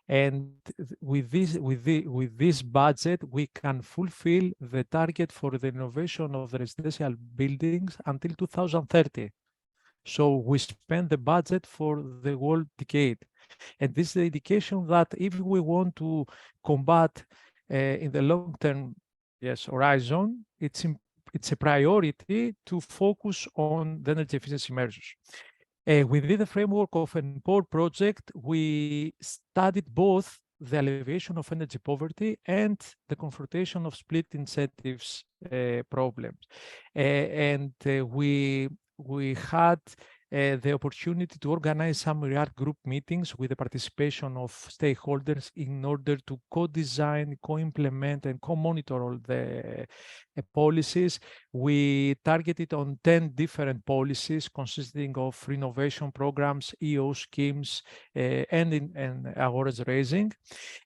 And with this budget, we can fulfill the target for the renovation of the residential buildings until 2030. So we spend the budget for the whole decade. And this is the indication that if we want to combat in the long-term horizon, it's a priority to focus on the energy efficiency measures. Within the framework of an IEPAW project, we studied both the alleviation of energy poverty and the confrontation of split incentives problems. We had the opportunity to organize some real group meetings with the participation of stakeholders in order to co-design, co-implement, and co-monitor all the policies. We targeted on 10 different policies consisting of renovation programs, EO schemes, and awareness raising.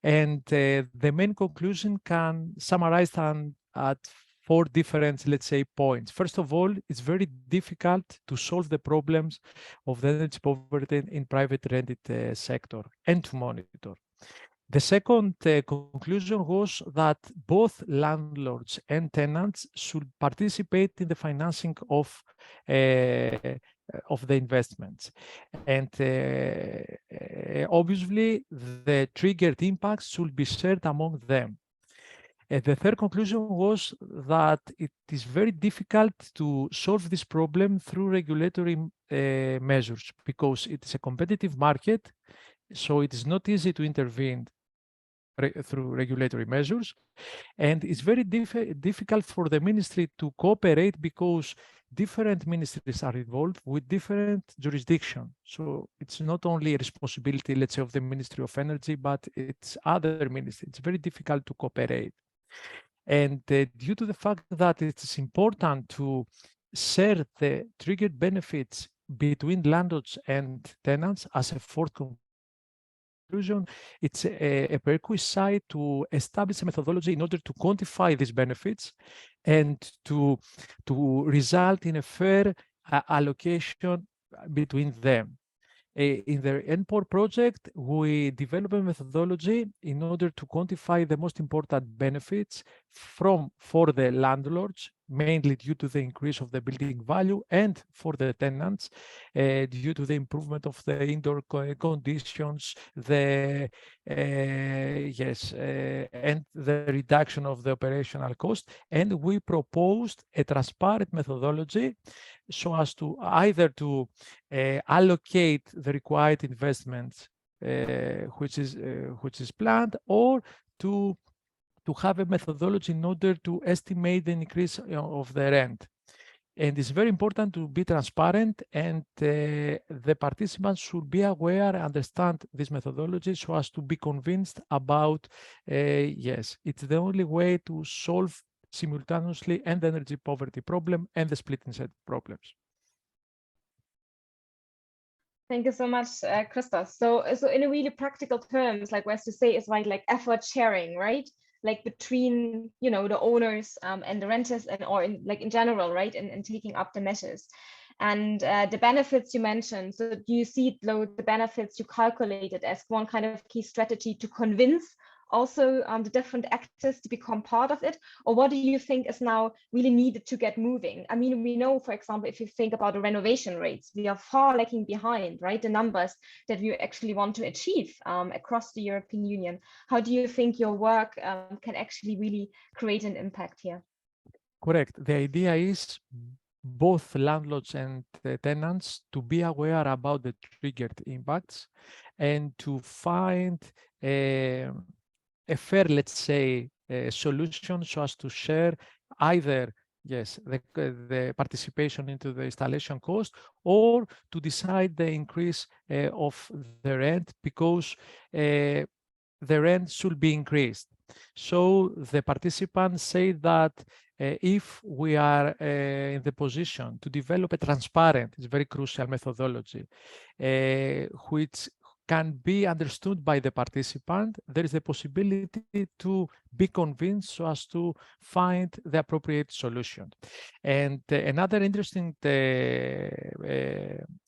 And the main conclusion can summarize at 4 different, let's say, points. First of all, it's very difficult to solve the problems of the energy poverty in private rented sector and to monitor. The second conclusion was that both landlords and tenants should participate in the financing of the investments. And obviously, the triggered impacts should be shared among them. The third conclusion was that it is very difficult to solve this problem through regulatory measures because it is a competitive market, so it is not easy to intervene through regulatory measures. And it's very difficult for the ministry to cooperate because different ministries are involved with different jurisdiction. So it's not only a responsibility, let's say, of the Ministry of Energy, but it's other ministries. It's very difficult to cooperate. And due to the fact that it's important to share the triggered benefits between landlords and tenants as a fourth conclusion, it's a prerequisite to establish a methodology in order to quantify these benefits and to result in a fair allocation between them. In the IEPAW project, we develop a methodology in order to quantify the most important benefits for the landlords, mainly due to the increase of the building value, and for the tenants, due to the improvement of the indoor conditions, and the reduction of the operational cost. And we proposed a transparent methodology so as to either to allocate the required investments which is planned, or to have a methodology in order to estimate the increase of the rent. And it's very important to be transparent, and the participants should be aware and understand this methodology so as to be convinced about, yes, it's the only way to solve simultaneously and the energy poverty problem and the split incentive problems. Thank you so much, Christos. So in a really practical terms, like Wes to say, is like effort sharing, right? Like between, you know, the owners and the renters, and or in general, right? And taking up the measures. And the benefits you mentioned, so do you see the benefits you calculated as one kind of key strategy to convince also the different actors to become part of it? Or what do you think is now really needed to get moving? I mean, we know, for example, if you think about the renovation rates, we are far lagging behind, right? The numbers that we actually want to achieve across the European Union. How do you think your work can actually really create an impact here? Correct. The idea is both landlords and tenants to be aware about the triggered impacts and to find a fair, let's say, solution so as to share either, yes, the participation into the installation cost, or to decide the increase of the rent, because the rent should be increased. So the participants say that if we are in the position to develop a transparent, it's very crucial methodology, which can be understood by the participant, there is the possibility to be convinced so as to find the appropriate solution. And another interesting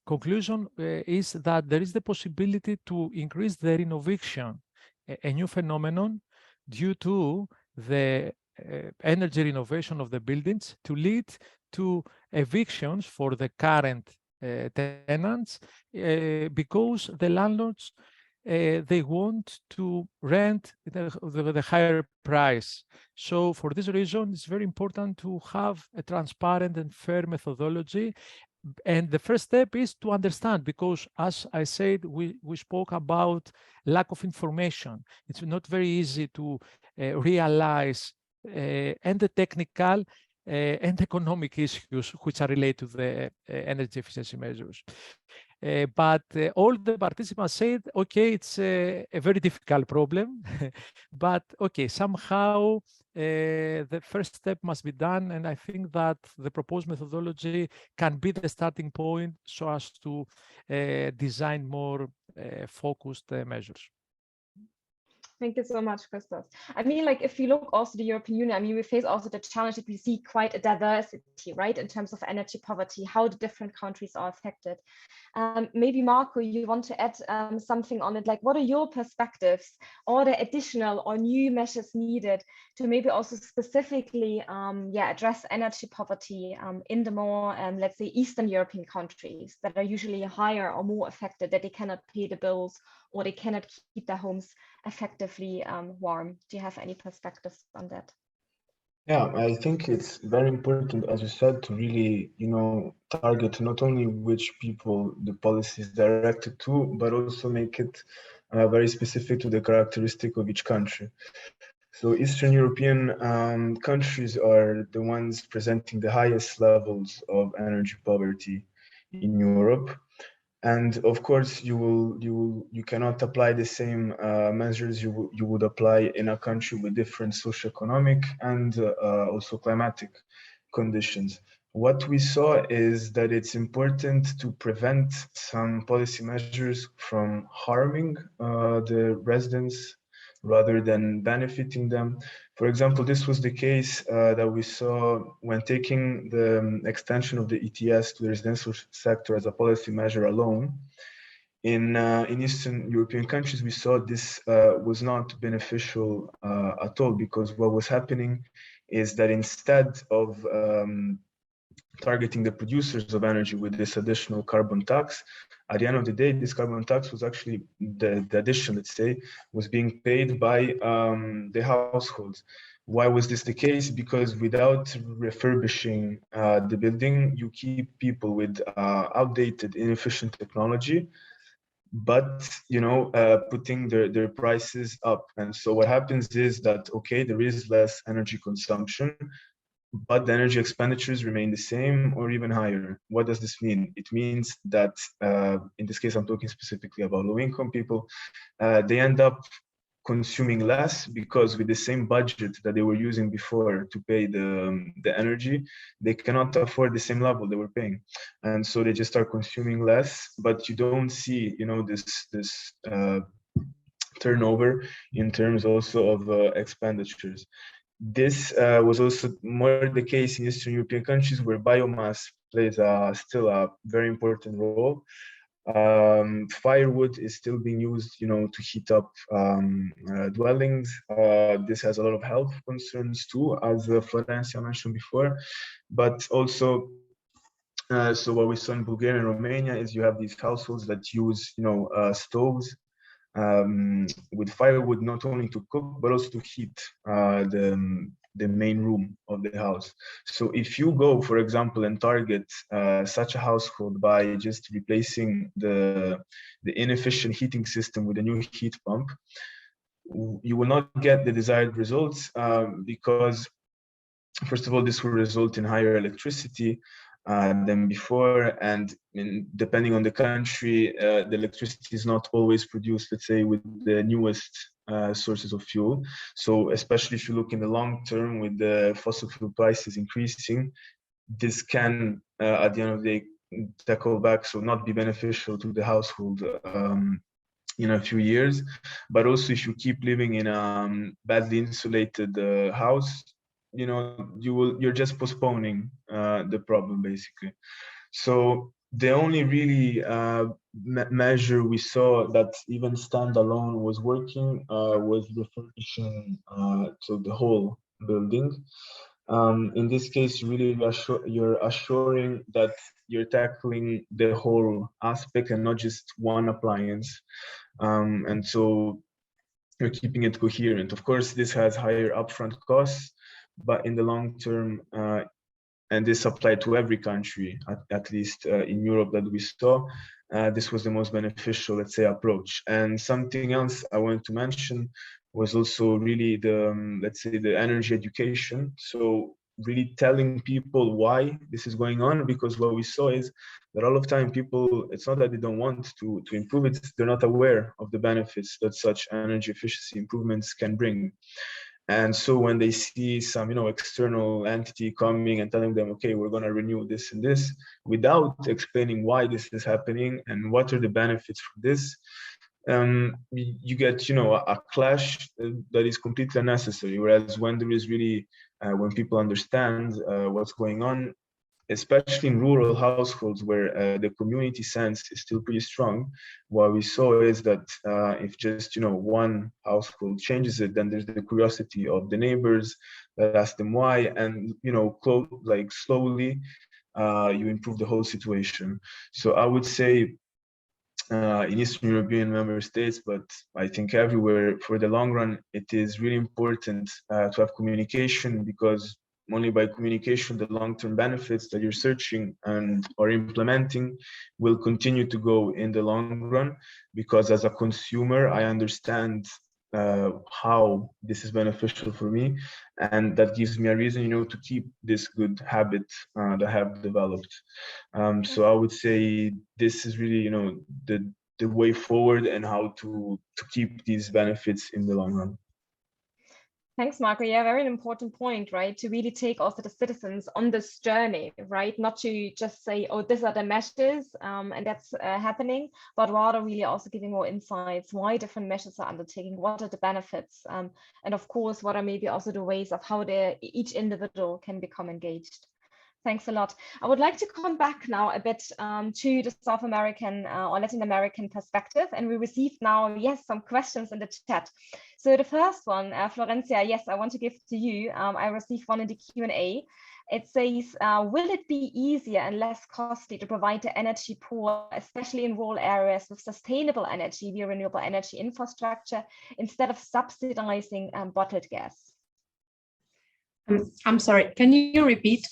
conclusion is that there is the possibility to increase the renovation, a new phenomenon due to the energy renovation of the buildings, to lead to evictions for the current tenants, because the landlords they want to rent the higher price. So for this reason, it's very important to have a transparent and fair methodology. And the first step is to understand, because as I said, we spoke about lack of information. It's not very easy to realize and the technical and economic issues which are related to the energy efficiency measures. But all the participants said, okay, it's a very difficult problem, but okay, somehow the first step must be done. And I think that the proposed methodology can be the starting point so as to design more focused measures. Thank you so much, Christos. I mean, like, if you look also the European Union, I mean, we face also the challenge that we see quite a diversity, right, in terms of energy poverty, how the different countries are affected. Maybe Marco, you want to add something on it, like what are your perspectives, or the additional or new measures needed to maybe also specifically address energy poverty in the more, let's say, Eastern European countries that are usually higher or more affected, that they cannot pay the bills or they cannot keep their homes effectively warm. Do you have any perspectives on that? Yeah, I think it's very important, as you said, to really, target not only which people the policy is directed to, but also make it very specific to the characteristic of each country. So Eastern European countries are the ones presenting the highest levels of energy poverty in Europe. And of course, you cannot apply the same measures you would apply in a country with different socioeconomic and also climatic conditions. What we saw is that it's important to prevent some policy measures from harming the residents rather than benefiting them. For example, this was the case that we saw when taking the extension of the ETS to the residential sector as a policy measure alone. In Eastern European countries, we saw this was not beneficial at all, because what was happening is that instead of targeting the producers of energy with this additional carbon tax, at the end of the day, this carbon tax was actually the addition, let's say, was being paid by the households. Why was this the case? Because without refurbishing the building, you keep people with outdated, inefficient technology, but putting their prices up. And so what happens is that, okay, there is less energy consumption, but the energy expenditures remain the same or even higher. What does this mean? It means that, in this case, I'm talking specifically about low-income people, they end up consuming less, because with the same budget that they were using before to pay the energy, they cannot afford the same level they were paying. And so they just start consuming less, but you don't see, this turnover in terms also of expenditures. This was also more the case in Eastern European countries, where biomass plays still a very important role. Firewood is still being used, to heat up dwellings. This has a lot of health concerns too, as Florencia mentioned before. But also, so what we saw in Bulgaria and Romania is you have these households that use, stoves with firewood, not only to cook but also to heat the main room of the house. So if you go, for example, and target such a household by just replacing the inefficient heating system with a new heat pump, you will not get the desired results because, first of all, this will result in higher electricity than before, and depending on the country, the electricity is not always produced, let's say, with the newest sources of fuel. So especially if you look in the long term with the fossil fuel prices increasing, this can at the end of the day tackle back, so not be beneficial to the household in a few years. But also if you keep living in a badly insulated house, you know, you're just postponing the problem basically. So the only really measure we saw that even standalone was working was refurbishing to the whole building. In this case, really you're assuring that you're tackling the whole aspect and not just one appliance. And so you're keeping it coherent. Of course, this has higher upfront costs, but in the long term, and this applied to every country, at least in Europe that we saw, this was the most beneficial, let's say, approach. And something else I wanted to mention was also really the, let's say, the energy education. So really telling people why this is going on, because what we saw is that all of the time people, it's not that they don't want to improve it, they're not aware of the benefits that such energy efficiency improvements can bring. And so when they see some, you know, external entity coming and telling them, okay, we're going to renew this and this, without explaining why this is happening and what are the benefits from this, you get, you know, a clash that is completely unnecessary. Whereas when there is really, when people understand what's going on, especially in rural households where the community sense is still pretty strong, what we saw is that if just, you know, one household changes it, then there's the curiosity of the neighbors that ask them why, and, you know, like slowly you improve the whole situation. So I would say in Eastern European member states, but I think everywhere, for the long run, it is really important to have communication, because only by communication, the long-term benefits that you're searching and or implementing will continue to go in the long run. Because as a consumer, I understand how this is beneficial for me, and that gives me a reason, you know, to keep this good habit that I have developed. So I would say this is really, you know, the way forward and how to keep these benefits in the long run. Thanks, Marco. Yeah, very important point, right? To really take also the citizens on this journey, right? Not to just say, oh, these are the measures and that's happening, but rather really also giving more insights, why different measures are undertaking, what are the benefits, and of course, what are maybe also the ways of how each individual can become engaged. Thanks a lot. I would like to come back now a bit to the South American or Latin American perspective. And we received now, yes, some questions in the chat. So the first one, Florencia, yes, I want to give to you. I received one in the Q&A. It says, will it be easier and less costly to provide the energy poor, especially in rural areas, with sustainable energy via renewable energy infrastructure instead of subsidizing bottled gas? I'm sorry, can you repeat?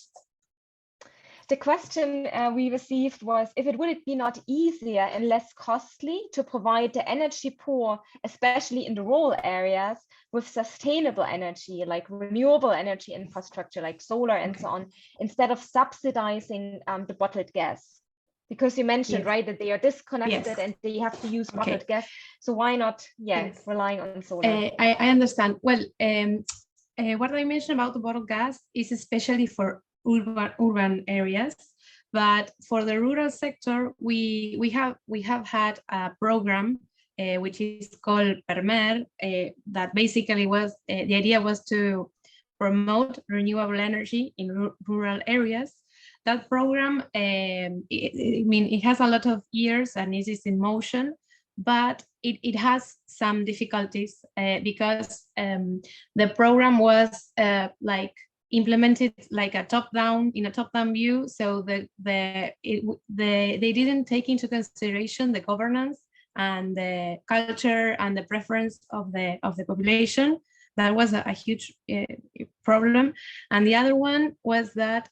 The question we received was, would it be not easier and less costly to provide the energy poor, especially in the rural areas, with sustainable energy, like renewable energy infrastructure, like solar and so on, instead of subsidizing the bottled gas? Because you mentioned, right, that they are disconnected and they have to use bottled gas. So why not, relying on solar? I understand. Well, what I mentioned about the bottled gas is especially for urban areas, but for the rural sector, we have had a program which is called PERMER, that basically was the idea was to promote renewable energy in rural areas. That program, it has a lot of years and it is in motion, but it has some difficulties because the program was implemented like in a top-down view. So they didn't take into consideration the governance and the culture and the preference of the population. That was a huge problem. And the other one was that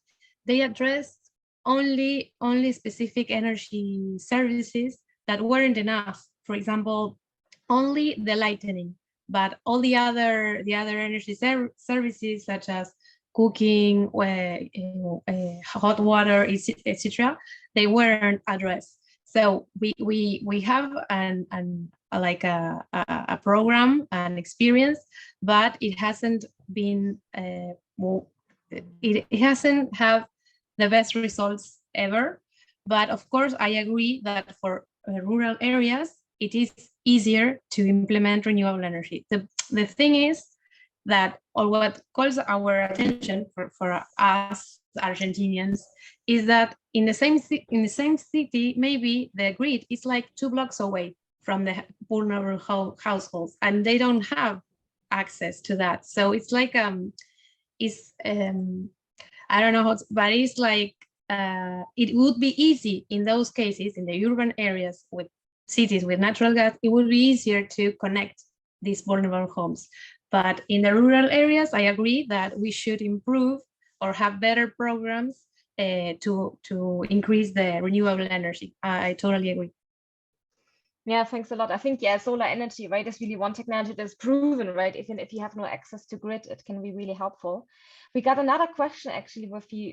they addressed only specific energy services that weren't enough. For example, only the lightning, but all the other energy services such as cooking, hot water, etc., they weren't addressed. So we have a program, an experience, but it hasn't been it hasn't have the best results ever. But of course, I agree that for rural areas, it is easier to implement renewable energy. The thing is that, or what calls our attention for us Argentinians, is that in the same city, maybe the grid is like 2 blocks away from the vulnerable households, and they don't have access to that. So it's like I don't know how, but it's like it would be easy in those cases, in the urban areas with cities with natural gas, it would be easier to connect these vulnerable homes. But in the rural areas, I agree that we should improve or have better programs to increase the renewable energy. I totally agree. Yeah, thanks a lot. I think, yeah, solar energy, right, is really one technology that's proven, right? Even if you have no access to grid, it can be really helpful. We got another question actually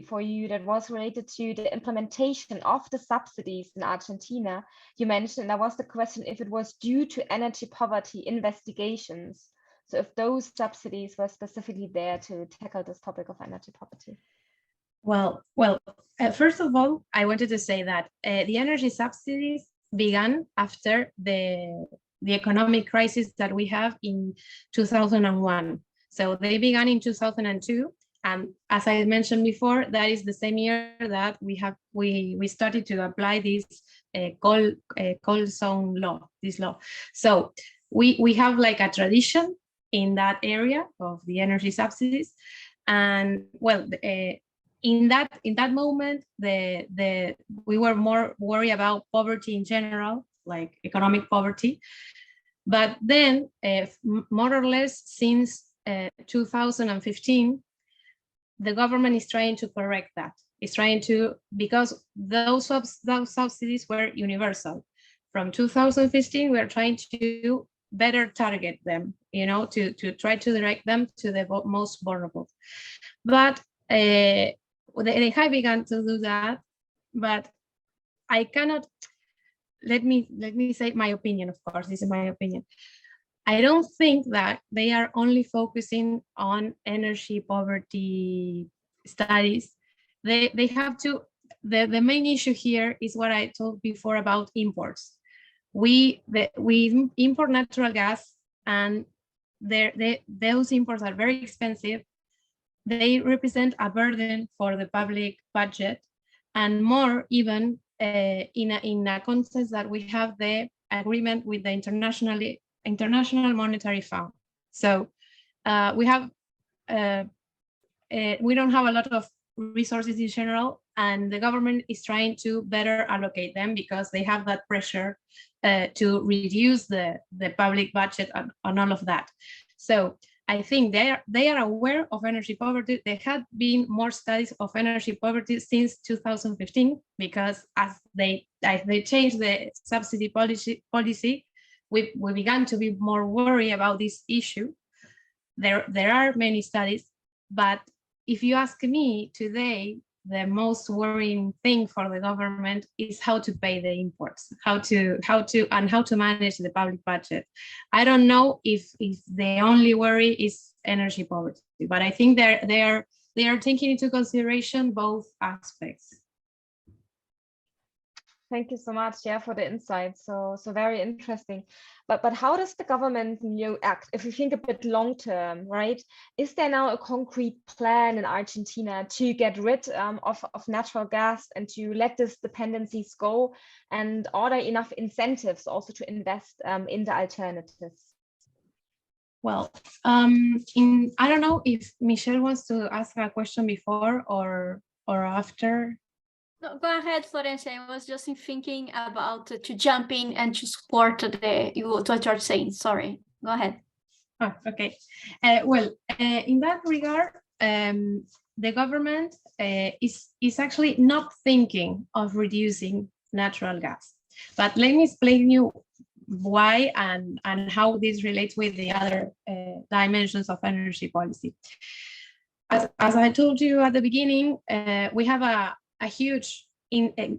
for you that was related to the implementation of the subsidies in Argentina. You mentioned, that was the question, if it was due to energy poverty investigations. So if those subsidies were specifically there to tackle this topic of energy poverty. Well, first of all, I wanted to say that the energy subsidies began after the economic crisis that we have in 2001. So they began in 2002, and as I mentioned before, that is the same year that we started to apply this coal zone law, this law. So we have like a tradition in that area of the energy subsidies, and well, in that moment, we were more worried about poverty in general, like economic poverty. But then, more or less since 2015, the government is trying to correct that. It's trying to, because those subsidies were universal. From 2015, we are trying to better target them, you know, to try to direct them to the most vulnerable. But they have begun to do that, but I cannot, let me say my opinion, of course, this is my opinion. I don't think that they are only focusing on energy poverty studies. They have to, the main issue here is what I told before about imports. We import natural gas, and those imports are very expensive. They represent a burden for the public budget, and more even in a context that we have the agreement with the International Monetary Fund. So we don't have a lot of resources in general, and the government is trying to better allocate them because they have that pressure to reduce the public budget on all of that. So I think they are aware of energy poverty. There had been more studies of energy poverty since 2015, because as they changed the subsidy policy, we began to be more worried about this issue. There are many studies, but if you ask me today, the most worrying thing for the government is how to pay the imports, how to manage the public budget. I don't know if the only worry is energy poverty, but I think they are taking into consideration both aspects. Thank you so much, yeah, for the insights. So very interesting. But how does the government act if you think a bit long term, right? Is there now a concrete plan in Argentina to get rid of natural gas and to let these dependencies go? And are there enough incentives also to invest in the alternatives? Well, I don't know if Michelle wants to ask a question before or after. No, go ahead, Florencia. I was just thinking about to jump in and to support what you're saying. Sorry, go ahead. Oh, okay. Well, in that regard, the government is actually not thinking of reducing natural gas. But let me explain you why and how this relates with the other dimensions of energy policy. As I told you at the beginning, we have a huge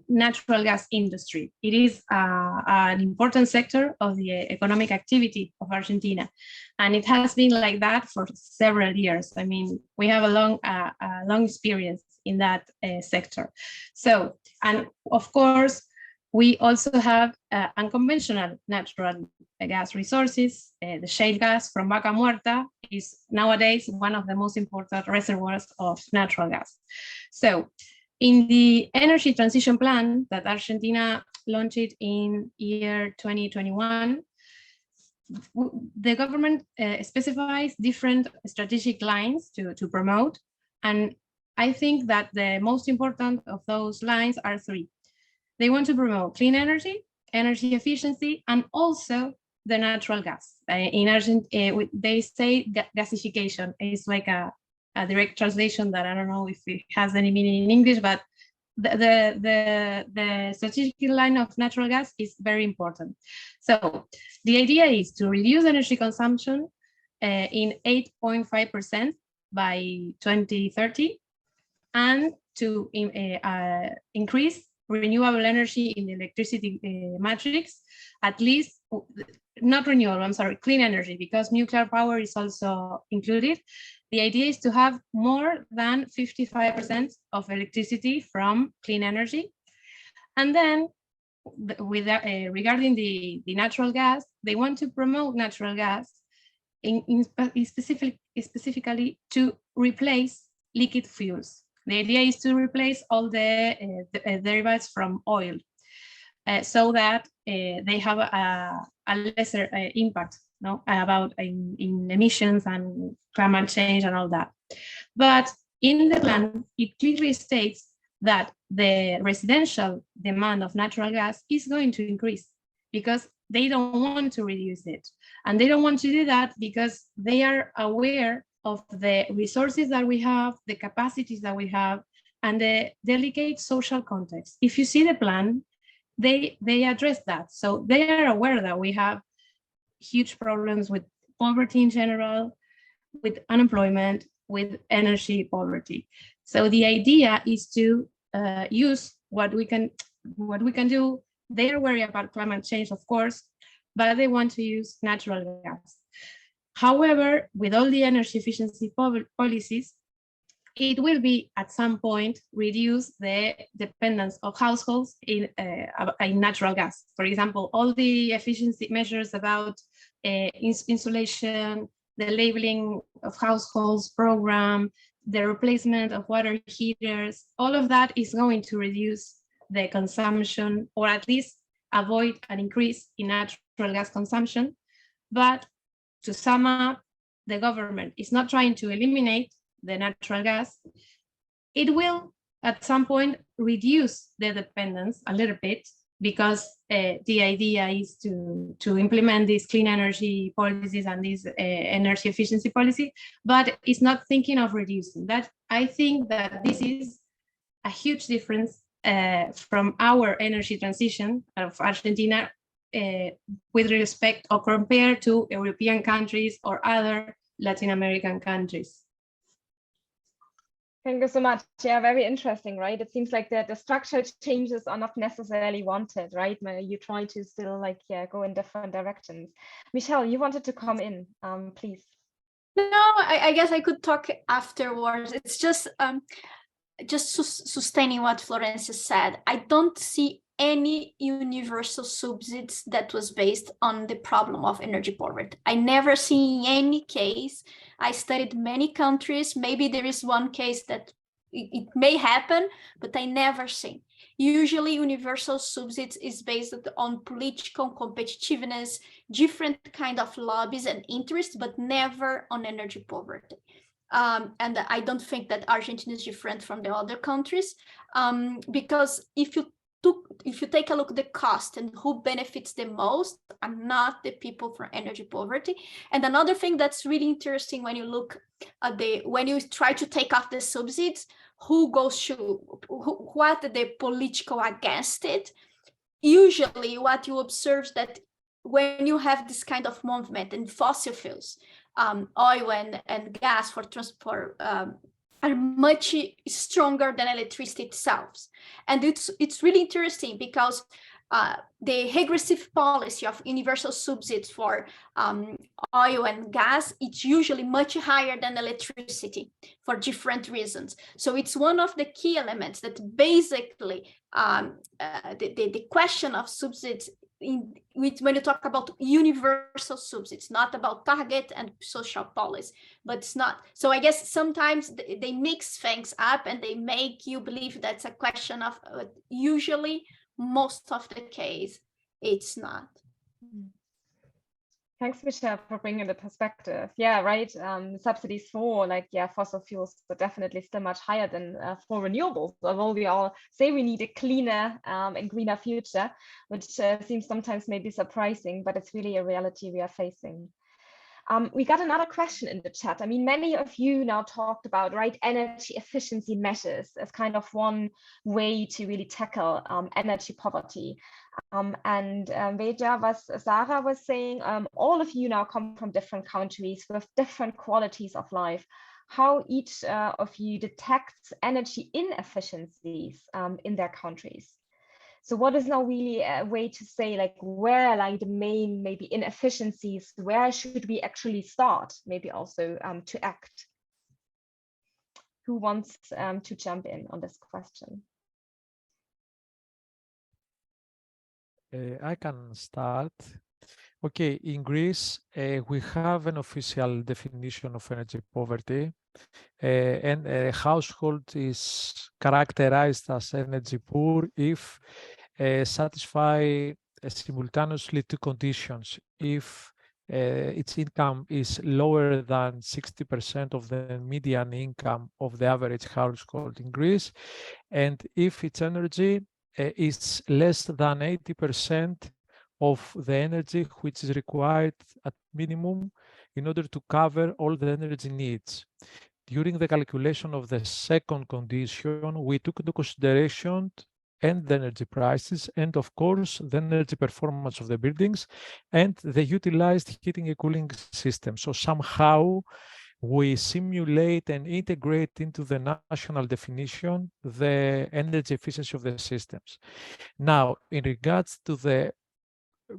natural gas industry. It is an important sector of the economic activity of Argentina, and it has been like that for several years. I mean, we have a long experience in that sector. So, and of course, we also have unconventional natural gas resources. The shale gas from Vaca Muerta is nowadays one of the most important reservoirs of natural gas. So in the energy transition plan that Argentina launched in year 2021, the government specifies different strategic lines to promote. And I think that the most important of those lines are three. They want to promote clean energy, energy efficiency, and also the natural gas. In Argentina, they say gasification. It's like a direct translation that I don't know if it has any meaning in English, but the strategic line of natural gas is very important. So the idea is to reduce energy consumption in 8.5% by 2030, and to increase renewable energy in the electricity matrix, at least, not renewable, I'm sorry, clean energy, because nuclear power is also included. The idea is to have more than 55% of electricity from clean energy. And then with regarding the natural gas, they want to promote natural gas specifically to replace liquid fuels. The idea is to replace all the derivatives from oil so that they have a lesser impact about in emissions and climate change and all that. But in the plan, it clearly states that the residential demand of natural gas is going to increase because they don't want to reduce it. And they don't want to do that because they are aware of the resources that we have, the capacities that we have, and the delicate social context. If you see the plan, they address that. So they are aware that we have huge problems with poverty in general, with unemployment, with energy poverty. So the idea is to use what we can do. They are worried about climate change, of course, but they want to use natural gas. However, with all the energy efficiency policies, it will be at some point reduce the dependence of households in natural gas. For example, all the efficiency measures about insulation, the labeling of households program, the replacement of water heaters, all of that is going to reduce the consumption, or at least avoid an increase in natural gas consumption. But to sum up, the government is not trying to eliminate the natural gas. It will at some point reduce the dependence a little bit, because the idea is to implement these clean energy policies and this energy efficiency policy, but it's not thinking of reducing that. I think that this is a huge difference from our energy transition of Argentina with respect or compared to European countries or other Latin American countries. Thank you so much. Yeah, very interesting, right? It seems like the structural changes are not necessarily wanted, right? You try to still go in different directions. Michelle, you wanted to come in, please. No, I guess I could talk afterwards. It's just sustaining what Florencia said. I don't see any universal subsidies that was based on the problem of energy poverty. I never seen any case. I studied many countries. Maybe there is one case that it may happen, but I never seen. Usually universal subsidies is based on political competitiveness, different kind of lobbies and interests, but never on energy poverty. And I don't think that Argentina is different from the other countries, because if you if you take a look at the cost and who benefits the most are not the people from energy poverty. And another thing that's really interesting when you look at when you try to take off the subsidies, who goes to, what are the political against it? Usually what you observe that when you have this kind of movement in fossil fuels, oil and gas for transport, are much stronger than electricity itself. And it's really interesting because the regressive policy of universal subsidies for oil and gas, it's usually much higher than electricity for different reasons. So it's one of the key elements that basically the question of subsidies when you talk about universal subsidies, not about target and social policy, but it's not. So I guess sometimes they mix things up and they make you believe that's a question of, usually most of the case, it's not. Thanks, Michelle, for bringing the perspective. Yeah, right. Subsidies for fossil fuels are definitely still much higher than for renewables, although we all say we need a cleaner and greener future, which seems sometimes maybe surprising, but it's really a reality we are facing. We got another question in the chat. I mean, many of you now talked about energy efficiency measures as kind of one way to really tackle energy poverty. And Sarah was saying, all of you now come from different countries with different qualities of life. How each of you detects energy inefficiencies in their countries. So what is now really a way to say where the main maybe inefficiencies, where should we actually start maybe also to act? Who wants to jump in on this question? I can start. Okay, in Greece, we have an official definition of energy poverty, and a household is characterized as energy poor if satisfy simultaneously two conditions. If its income is lower than 60% of the median income of the average household in Greece, and if its energy is less than 80% of the energy which is required at minimum in order to cover all the energy needs. During the calculation of the second condition, we took into consideration and the energy prices, and of course, the energy performance of the buildings and the utilized heating and cooling system. So somehow we simulate and integrate into the national definition the energy efficiency of the systems. Now, in regards to the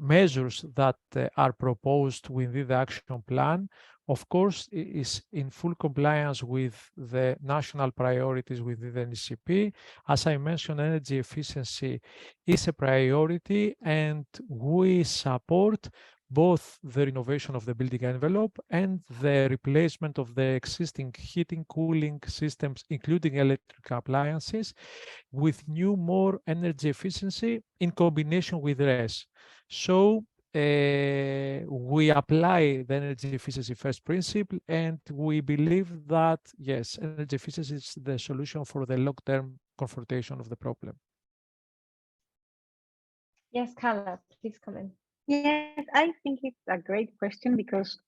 measures that are proposed within the action plan, of course, is in full compliance with the national priorities within the IEPAW. As I mentioned, energy efficiency is a priority, and we support both the renovation of the building envelope and the replacement of the existing heating, cooling systems, including electric appliances, with new, more energy efficiency in combination with RES. So we apply the energy efficiency first principle, and we believe that, yes, energy efficiency is the solution for the long-term confrontation of the problem. Yes, Karla, please come in. Yes, I think it's a great question because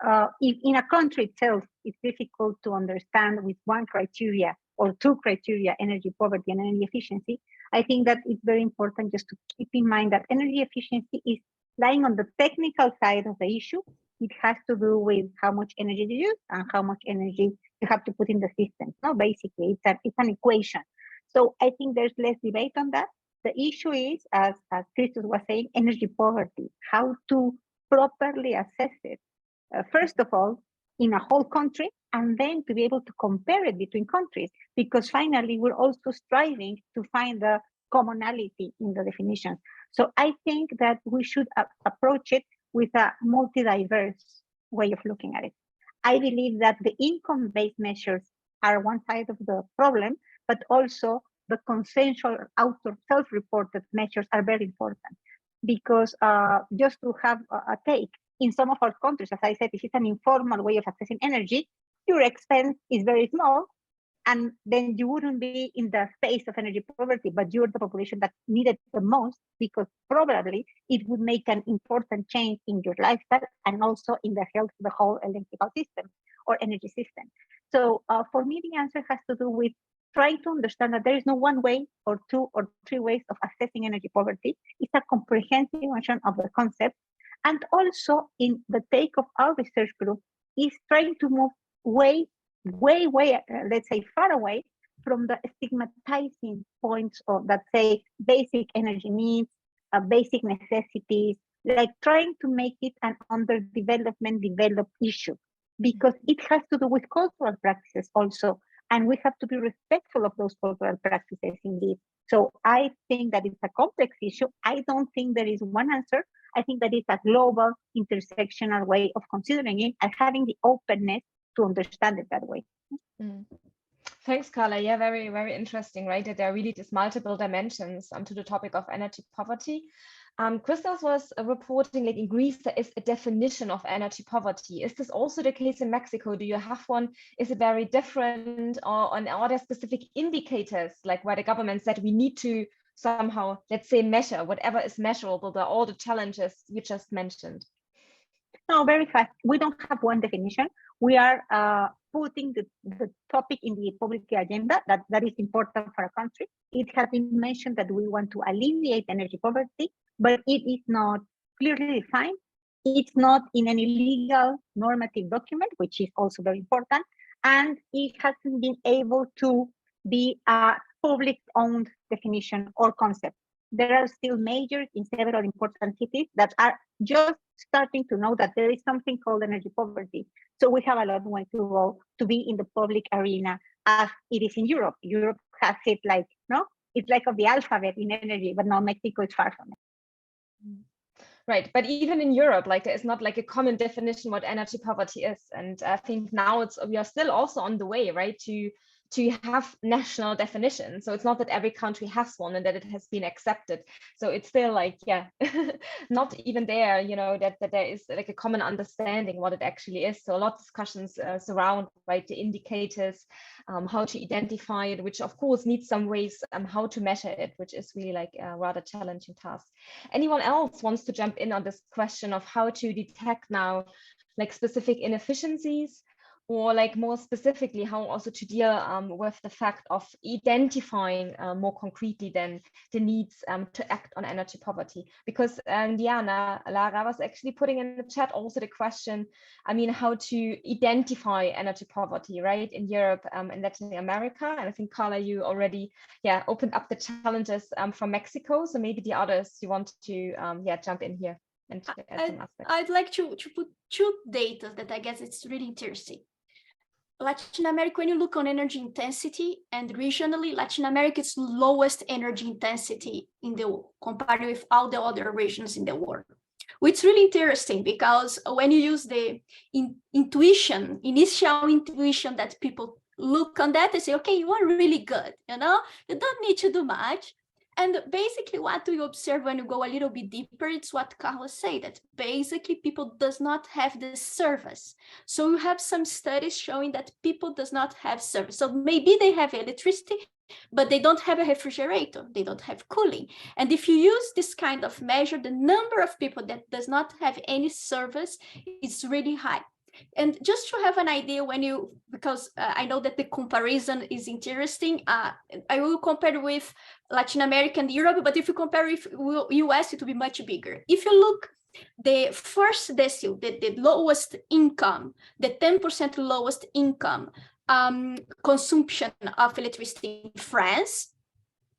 if in a country itself, it's difficult to understand with one criteria or two criteria, energy poverty and energy efficiency. I think that it's very important just to keep in mind that energy efficiency is lying on the technical side of the issue. It has to do with how much energy you use and how much energy you have to put in the system. No, basically, it's an equation. So I think there's less debate on that. The issue is, as Christos was saying, energy poverty, how to properly assess it. First of all, in a whole country, and then to be able to compare it between countries, because finally we're also striving to find the commonality in the definitions. So I think that we should approach it with a multi-diverse way of looking at it. I believe that the income-based measures are one side of the problem, but also the consensual self-reported measures are very important, because just to have a take, in some of our countries, as I said, if it's an informal way of accessing energy, your expense is very small and then you wouldn't be in the face of energy poverty, but you're the population that needed the most, because probably it would make an important change in your lifestyle and also in the health of the whole electrical system or energy system. So for me, the answer has to do with trying to understand that there is no one way or two or three ways of assessing energy poverty. It's a comprehensive version of the concept. And also in the take of our research group is trying to move way, let's say far away from the stigmatizing points of that say basic energy needs, basic necessities, like trying to make it an developed issue, because it has to do with cultural practices also. And we have to be respectful of those cultural practices indeed. So I think that it's a complex issue. I don't think there is one answer. I think that it's a global, intersectional way of considering it and having the openness to understand it that way. Thanks, Karla. Yeah, very, very interesting, right? That there are really these multiple dimensions to the topic of energy poverty. Christos was reporting, like in Greece, there is a definition of energy poverty. Is this also the case in Mexico? Do you have one? Is it very different, or are there specific indicators, like where the government said we need to somehow, let's say, measure whatever is measurable, all the challenges you just mentioned? No, very fast. We don't have one definition. We are putting the topic in the public agenda that is important for a country. It has been mentioned that we want to alleviate energy poverty, but it is not clearly defined. It's not in any legal normative document, which is also very important. And it hasn't been able to be a public-owned definition or concept. There are still majors in several important cities that are just starting to know that there is something called energy poverty. So we have a long way to go to be in the public arena as it is in Europe. Europe has it like, no, it's like of the alphabet in energy, but now Mexico is far from it. Right, but even in Europe, like there is not like a common definition what energy poverty is. And I think now we are still also on the way, right, to have national definitions. So it's not that every country has one and that it has been accepted. So it's still like, yeah, not even there, you know, that there is like a common understanding what it actually is. So a lot of discussions surround, right, the indicators, how to identify it, which of course needs some ways how to measure it, which is really like a rather challenging task. Anyone else wants to jump in on this question of how to detect now like specific inefficiencies, or like more specifically how also to deal with the fact of identifying more concretely than the needs to act on energy poverty? Because Diana, Lara was actually putting in the chat also the question, I mean, how to identify energy poverty, right, in Europe and Latin America. And I think, Karla, you already opened up the challenges from Mexico. So maybe the others you want to jump in here. And I'd like to put two data that I guess it's really interesting. Latin America, when you look on energy intensity, and regionally, Latin America is lowest energy intensity in the world, compared with all the other regions in the world. Which is really interesting, because when you use the initial intuition that people look on that, they say, okay, you are really good, you know, you don't need to do much. And basically what we observe when you go a little bit deeper, it's what Karla said, that basically people does not have the service. So you have some studies showing that people does not have service. So maybe they have electricity, but they don't have a refrigerator, they don't have cooling. And if you use this kind of measure, the number of people that does not have any service is really high. And just to have an idea, because I know that the comparison is interesting, I will compare with Latin America and Europe, but if you compare with US, it will be much bigger. If you look, the first decile, the lowest income, the 10% lowest income consumption of electricity in France,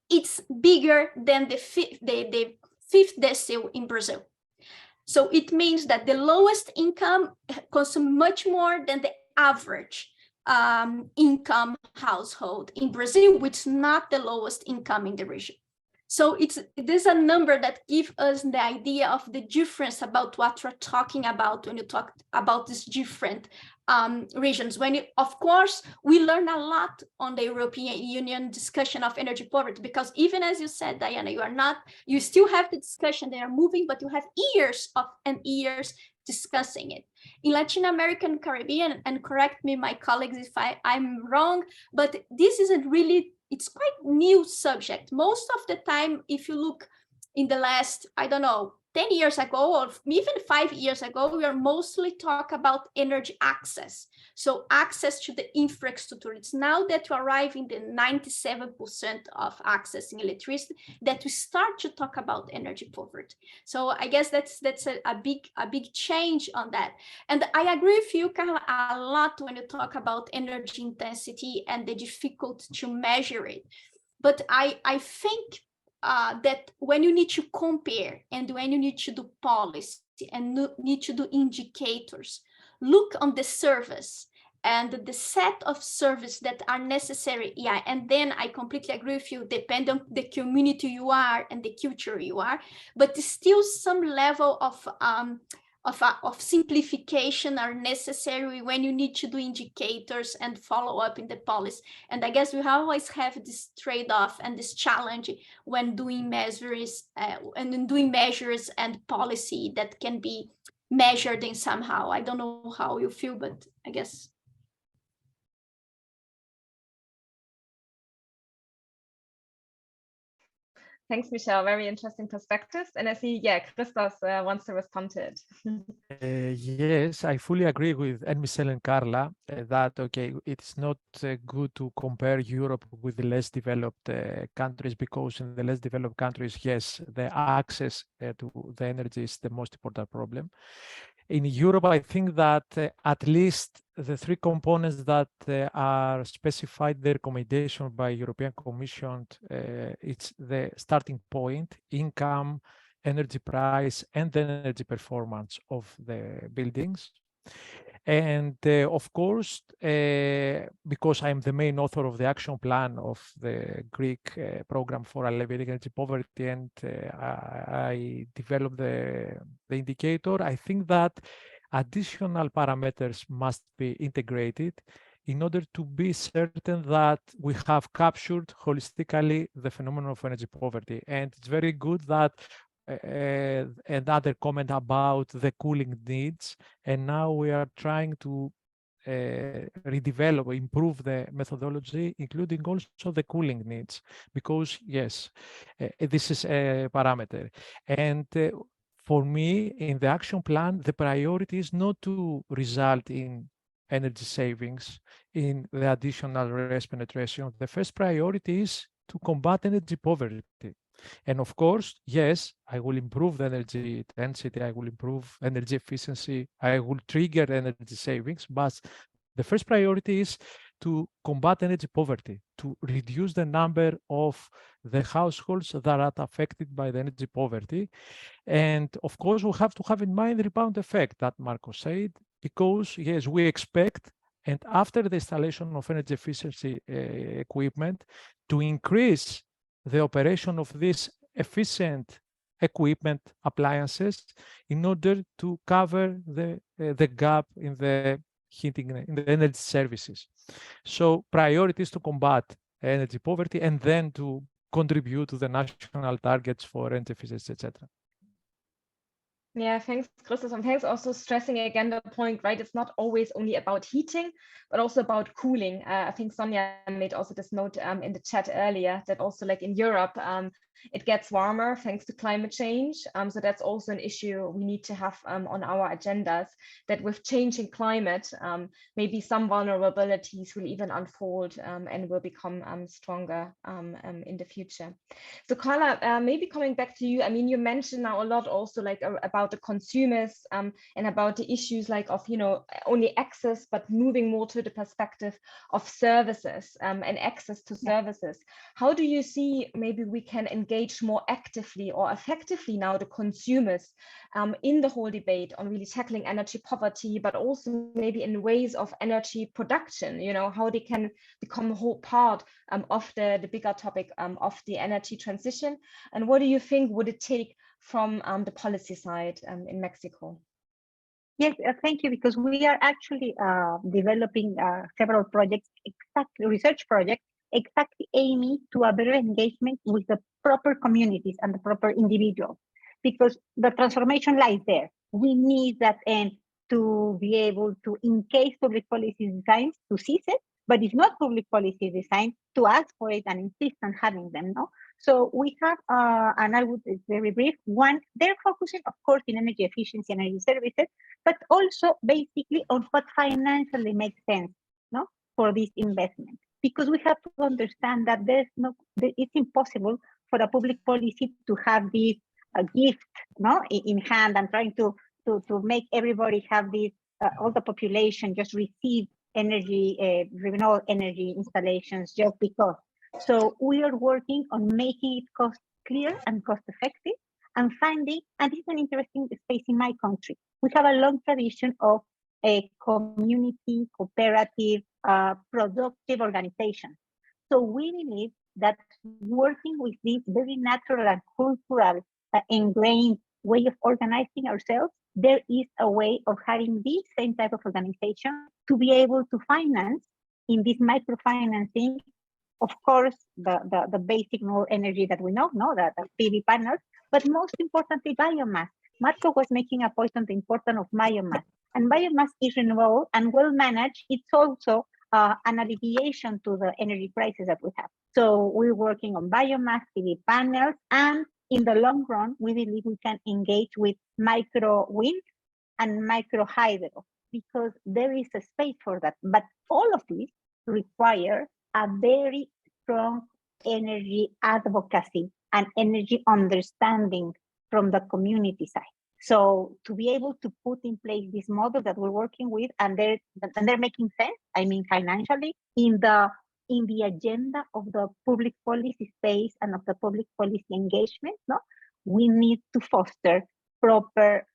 it's bigger than the fifth decile in Brazil. So it means that the lowest income consume much more than the average income household in Brazil, which is not the lowest income in the region. So there's a number that gives us the idea of the difference about what we're talking about when you talk about these different regions. Of course, we learn a lot on the European Union discussion of energy poverty, because even as you said, Diana, you still have the discussion, they are moving, but you have years and years discussing it. In Latin American Caribbean, and correct me, my colleagues, if I'm wrong, but this isn't really, it's quite new subject. Most of the time, if you look in the last, I don't know, 10 years ago, or even 5 years ago, we are mostly talk about energy access. So access to the infrastructure. It's now that we arrive in the 97% of access in electricity that we start to talk about energy poverty. So I guess that's a big change on that. And I agree with you, Karla, a lot when you talk about energy intensity and the difficulty to measure it. But I think that when you need to compare and when you need to do policy and need to do indicators, look on the service and the set of services that are necessary. Yeah, and then I completely agree with you, depend on the community you are and the culture you are, but still some level of simplification are necessary when you need to do indicators and follow up in the policy. And I guess we always have this trade-off and this challenge when doing measures and policy that can be measured in somehow. I don't know how you feel, but I guess. Thanks, Michelle. Very interesting perspectives. And I see, yeah, Christos wants to respond to it. Yes, I fully agree with Michelle and Karla that, okay, it's not good to compare Europe with the less developed countries, because in the less developed countries, yes, the access to the energy is the most important problem. In Europe, I think that at least the three components that are specified in the recommendation by European Commission, it's the starting point, income, energy price, and the energy performance of the buildings. And of course, because I'm the main author of the action plan of the Greek program for alleviating energy poverty, and I developed the indicator, I think that additional parameters must be integrated in order to be certain that we have captured holistically the phenomenon of energy poverty. And it's very good that another comment about the cooling needs, and now we are trying to redevelop, improve the methodology, including also the cooling needs, because yes, this is a parameter. And for me, in the action plan, the priority is not to result in energy savings in the additional RES penetration. The first priority is to combat energy poverty. And of course, yes, I will improve the energy density, I will improve energy efficiency, I will trigger energy savings, but the first priority is to combat energy poverty, to reduce the number of the households that are affected by the energy poverty. And of course, we have to have in mind the rebound effect that Marco said, because yes, we expect, and after the installation of energy efficiency equipment, to increase the operation of this efficient equipment appliances in order to cover the gap in the heating, in the energy services. So priority is to combat energy poverty and then to contribute to the national targets for energy efficiency, etc. Yeah, thanks, Christos. And thanks also stressing again the point, right? It's not always only about heating, but also about cooling. I think Sonia made also this note in the chat earlier that also like in Europe, it gets warmer thanks to climate change. So that's also an issue we need to have on our agendas, that with changing climate, maybe some vulnerabilities will even unfold and will become stronger in the future. So Karla, maybe coming back to you, I mean, you mentioned now a lot also like about the consumers and about the issues like of, you know, only access, but moving more to the perspective of services and access to services. How do you see maybe we can engage more actively or effectively now the consumers in the whole debate on really tackling energy poverty, but also maybe in ways of energy production, you know, how they can become a whole part of the bigger topic of the energy transition? And what do you think would it take from the policy side in Mexico? Yes, thank you, because we are actually developing several projects, research projects, exactly aiming to a better engagement with the proper communities and the proper individuals, because the transformation lies there. We need that end to be able to, in case public policy designs, to seize it, but if not public policy design, to ask for it and insist on having them, no? So we have, and I would, it's very brief, one, they're focusing, of course, in energy efficiency and energy services, but also basically on what financially makes sense, no, for this investment. Because we have to understand that it's impossible for a public policy to have this gift, no, in hand and trying to make everybody have this, all the population just receive energy, renewable energy installations just because. So we are working on making it cost clear and cost effective and finding, and it's an interesting space in my country. We have a long tradition of a community, cooperative, productive organization. So we believe that working with this very natural and cultural ingrained way of organizing ourselves, there is a way of having this same type of organization to be able to finance in this microfinancing, of course, the basic energy that we know, the PV panels, but most importantly, biomass. Marco was making a point on the importance of biomass. And biomass is renewable and well managed. It's also an alleviation to the energy crisis that we have. So we're working on biomass, PV panels, and in the long run, we believe we can engage with micro wind and micro hydro because there is a space for that. But all of these require a very strong energy advocacy and energy understanding from the community side. So to be able to put in place this model that we're working with, and they're making sense, I mean financially, in the agenda of the public policy space and of the public policy engagement, no, we need to foster proper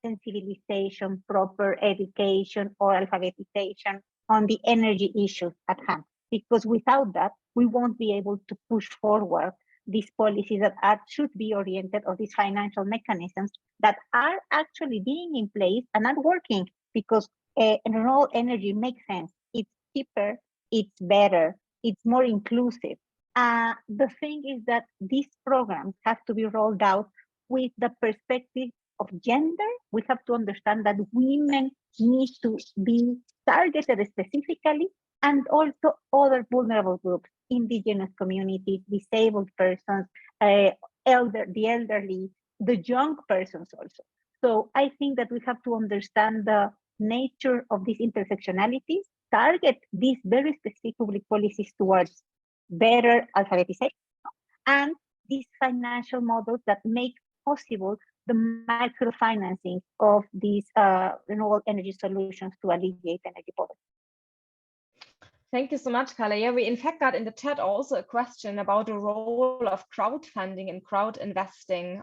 sensibilization, proper education or alphabetization on the energy issues at hand. Because without that, we won't be able to push forward these policies that should be oriented, or these financial mechanisms that are actually being in place and are working, because renewable energy makes sense. It's cheaper, it's better, it's more inclusive. The thing is that these programs have to be rolled out with the perspective of gender. We have to understand that women need to be targeted specifically, and also other vulnerable groups, indigenous communities, disabled persons, the elderly, the young persons also. So I think that we have to understand the nature of these intersectionalities, target these very specific public policies towards better alphabetization, and these financial models that make possible the microfinancing of these renewable energy solutions to alleviate energy poverty. Thank you so much, Karla. Yeah, we in fact got in the chat also a question about the role of crowdfunding and crowd investing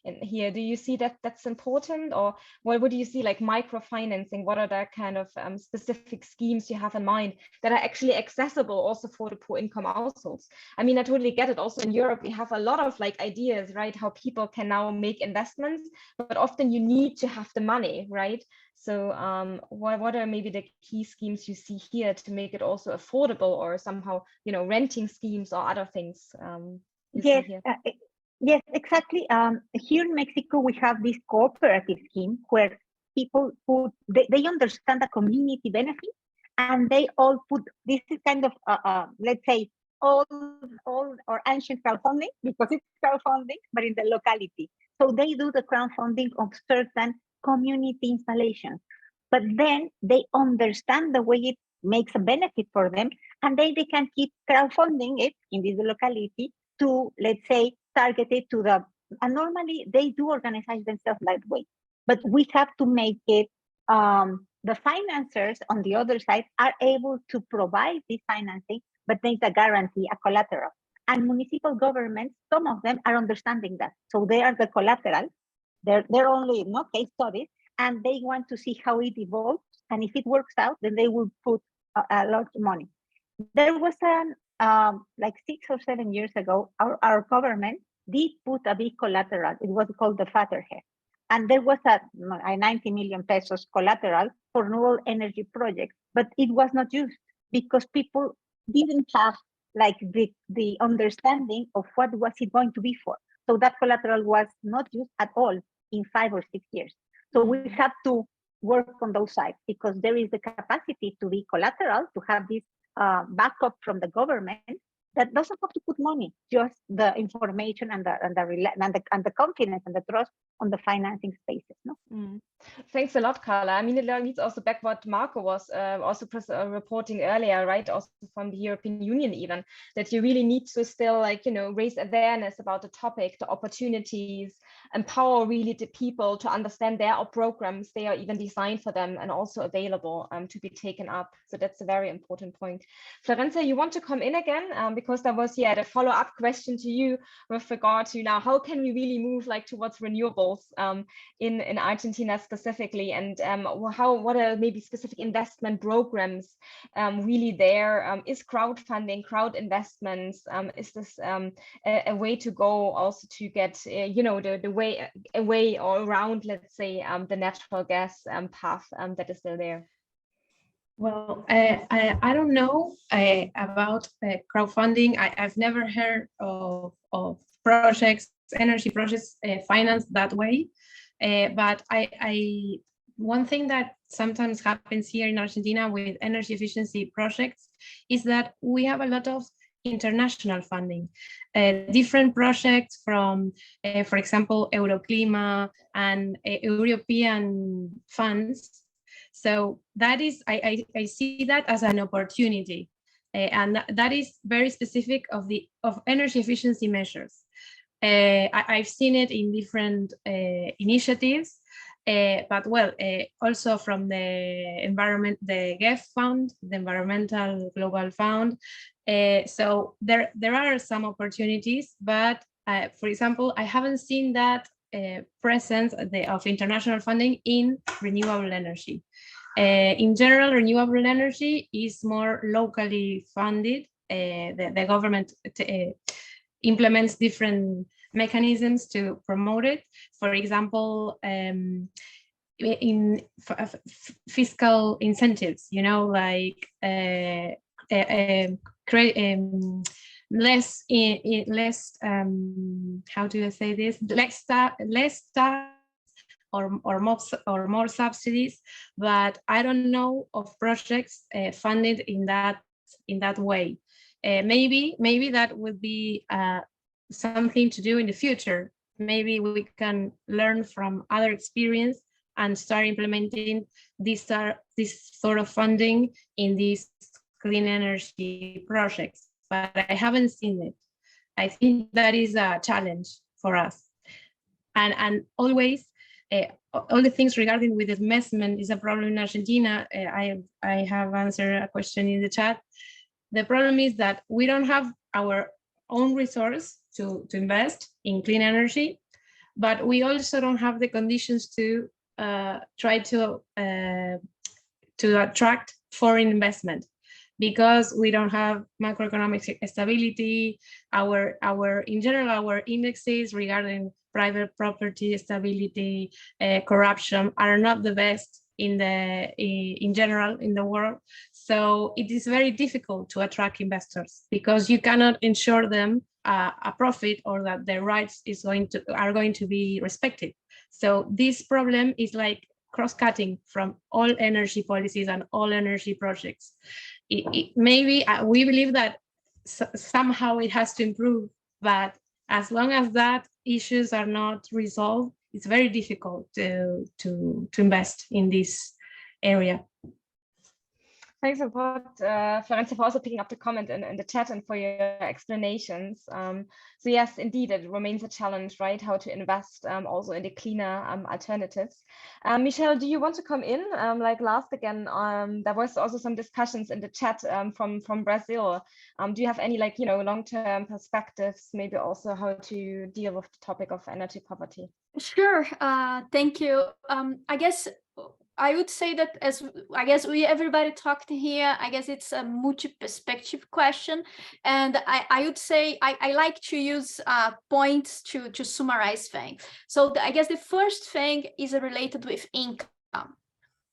in here. Do you see that that's important, or what do you see like microfinancing? What are the kind of specific schemes you have in mind that are actually accessible also for the poor income households? I mean, I totally get it. Also in Europe, we have a lot of like ideas, right? How people can now make investments, but often you need to have the money, right? So what are maybe the key schemes you see here to make it also affordable, or somehow, you know, renting schemes or other things? Yes, yes, exactly. Here in Mexico, we have this cooperative scheme where people they understand the community benefit, and they all put, this is kind of, let's say, old or ancient crowdfunding, because it's crowdfunding, but in the locality. So they do the crowdfunding of certain community installations, but then they understand the way it makes a benefit for them, and they can keep crowdfunding it in this locality to, let's say, target it to the, and normally they do organize themselves that way, but we have to make it, the financiers on the other side are able to provide this financing, but there's a guarantee, a collateral. And municipal governments, some of them are understanding that. So they are the collateral. They're only case studies, and they want to see how it evolves. And if it works out, then they will put a lot of money. There was like 6 or 7 years ago, our government did put a big collateral. It was called the Fatherhead. And there was a 90 million pesos collateral for renewable energy projects, but it was not used because people didn't have like the understanding of what was it going to be for. So that collateral was not used at all in 5 or 6 years. So we have to work on those sides because there is the capacity to be collateral, to have this backup from the government that doesn't have to put money, just the information and the confidence and the trust on the financing spaces. No. Thanks a lot, Karla. I mean, it leads also back what Marco was also reporting earlier, right? Also from the European Union, even that you really need to still, like, you know, raise awareness about the topic, the opportunities, empower really the people to understand their programs. They are even designed for them and also available to be taken up. So that's a very important point. Florencia, you want to come in again because there was the follow-up question to you with regard to now how can we really move like towards renewables in Argentina specifically, and what are maybe specific investment programs really there? Is crowdfunding, crowd investments, is this a way to go also to get you know, the way away or around, let's say, the natural gas path that is still there? Well, I don't know about crowdfunding. I've never heard of projects, energy projects financed that way. But one thing that sometimes happens here in Argentina with energy efficiency projects is that we have a lot of international funding, different projects from, for example, Euroclima and European funds. So that is, I see that as an opportunity, and that is very specific of energy efficiency measures. I've seen it in different initiatives, but well, also from the environment, the GEF fund, the Environmental Global Fund. So there are some opportunities, but for example, I haven't seen that presence of international funding in renewable energy. In general, renewable energy is more locally funded. The government implements different mechanisms to promote it. For example, in fiscal incentives, you know, like less how do I say this? Less tax or more subsidies, but I don't know of projects funded in that way. Maybe that would be something to do in the future. Maybe we can learn from other experience and start implementing this sort of funding in these clean energy projects, but I haven't seen it. I think that is a challenge for us. And always, all the things regarding with investment is a problem in Argentina. I have answered a question in the chat. The problem is that we don't have our own resource to invest in clean energy, but we also don't have the conditions to try to attract foreign investment, because we don't have macroeconomic stability. In general, our indexes regarding private property stability, corruption are not the best in general in the world. So it is very difficult to attract investors because you cannot ensure them a profit or that their rights are going to be respected. So this problem is like cross-cutting from all energy policies and all energy projects. Maybe we believe that somehow it has to improve, but as long as that issues are not resolved, it's very difficult to invest in this area. Thanks a lot, Florencia, for also picking up the comment in the chat and for your explanations. So yes, indeed, it remains a challenge, right? How to invest also in the cleaner alternatives. Michelle, do you want to come in? Like last again, there was also some discussions in the chat from Brazil. Do you have any long-term perspectives, maybe also how to deal with the topic of energy poverty? Sure, thank you. I guess I would say that everybody talked here, I guess it's a multi-perspective question. And I would say I like to use points to summarize things. So I guess the first thing is related with income.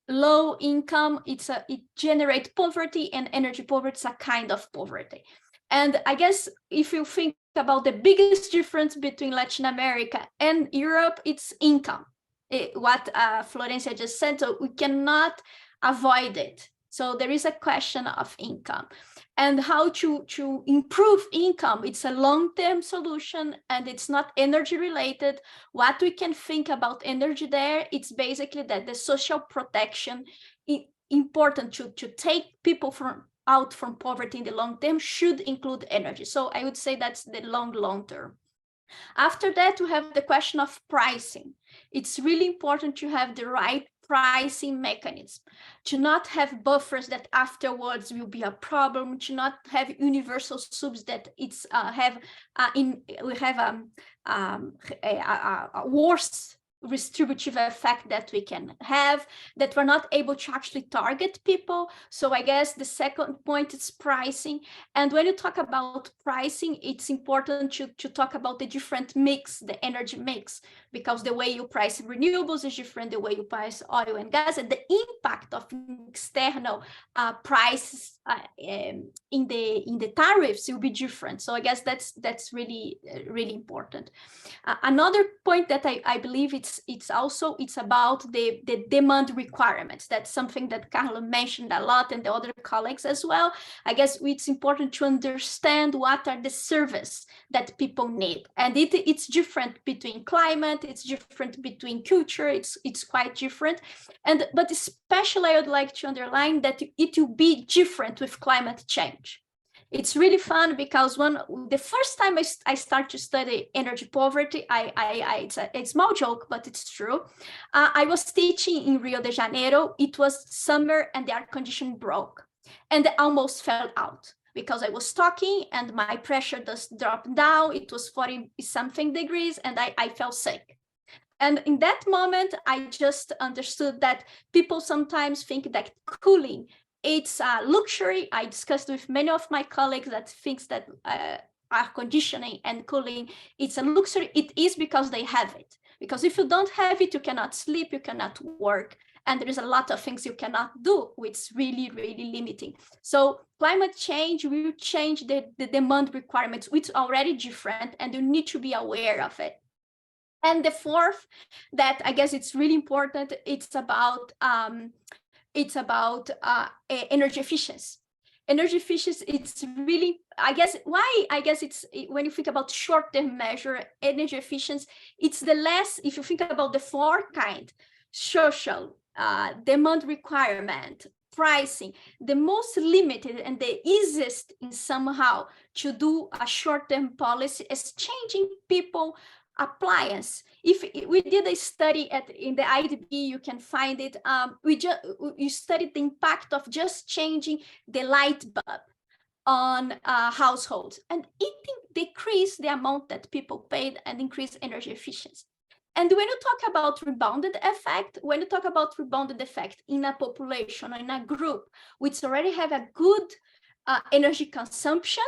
Low income, it generates poverty, and energy poverty is a kind of poverty. And I guess if you think about the biggest difference between Latin America and Europe, it's income. what Florencia just said, so we cannot avoid it. So there is a question of income and how to improve income. It's a long-term solution and it's not energy related. What we can think about energy there, it's basically that the social protection important to take people out from poverty in the long term should include energy. So I would say that's the long term. After that, we have the question of pricing. It's really important to have the right pricing mechanism, to not have buffers that afterwards will be a problem, to not have universal subs that it's we have a worse distributive effect that we can have, that we're not able to actually target people. So I guess the second point is pricing. And when you talk about pricing, it's important to talk about the different mix, the energy mix, because the way you price renewables is different, the way you price oil and gas, and the impact of external prices in the tariffs will be different. So I guess that's really important. Another point that I believe it's about the demand requirements. That's something that Karla mentioned a lot and the other colleagues as well. I guess it's important to understand what are the services that people need, and it's different between climate, it's different between culture, it's quite different. But especially I would like to underline that it will be different with climate change. It's really fun because the first time I start to study energy poverty, it's a small joke, but it's true. I was teaching in Rio de Janeiro. It was summer and the air conditioning broke and I almost fell out because I was talking and my pressure just dropped down. It was 40-something degrees and I felt sick. And in that moment, I just understood that people sometimes think that cooling, it's a luxury. I discussed with many of my colleagues that thinks that air conditioning and cooling, it's a luxury. It is because they have it. Because if you don't have it, you cannot sleep, you cannot work. And there is a lot of things you cannot do, which is really, really limiting. So climate change will change the demand requirements, which are already different, and you need to be aware of it. And the fourth, that I guess it's really important, it's about energy efficiency. Energy efficiency, it's really, it's when you think about short-term measure, energy efficiency, it's the less, if you think about the four kind, social, demand requirement, pricing, the most limited and the easiest in somehow to do a short-term policy is changing people appliance. If we did a study in the IEPAW, you can find it. You studied the impact of just changing the light bulb on households, and it decreased the amount that people paid and increased energy efficiency. And when you talk about rebounded effect, in a population or in a group which already have a good energy consumption,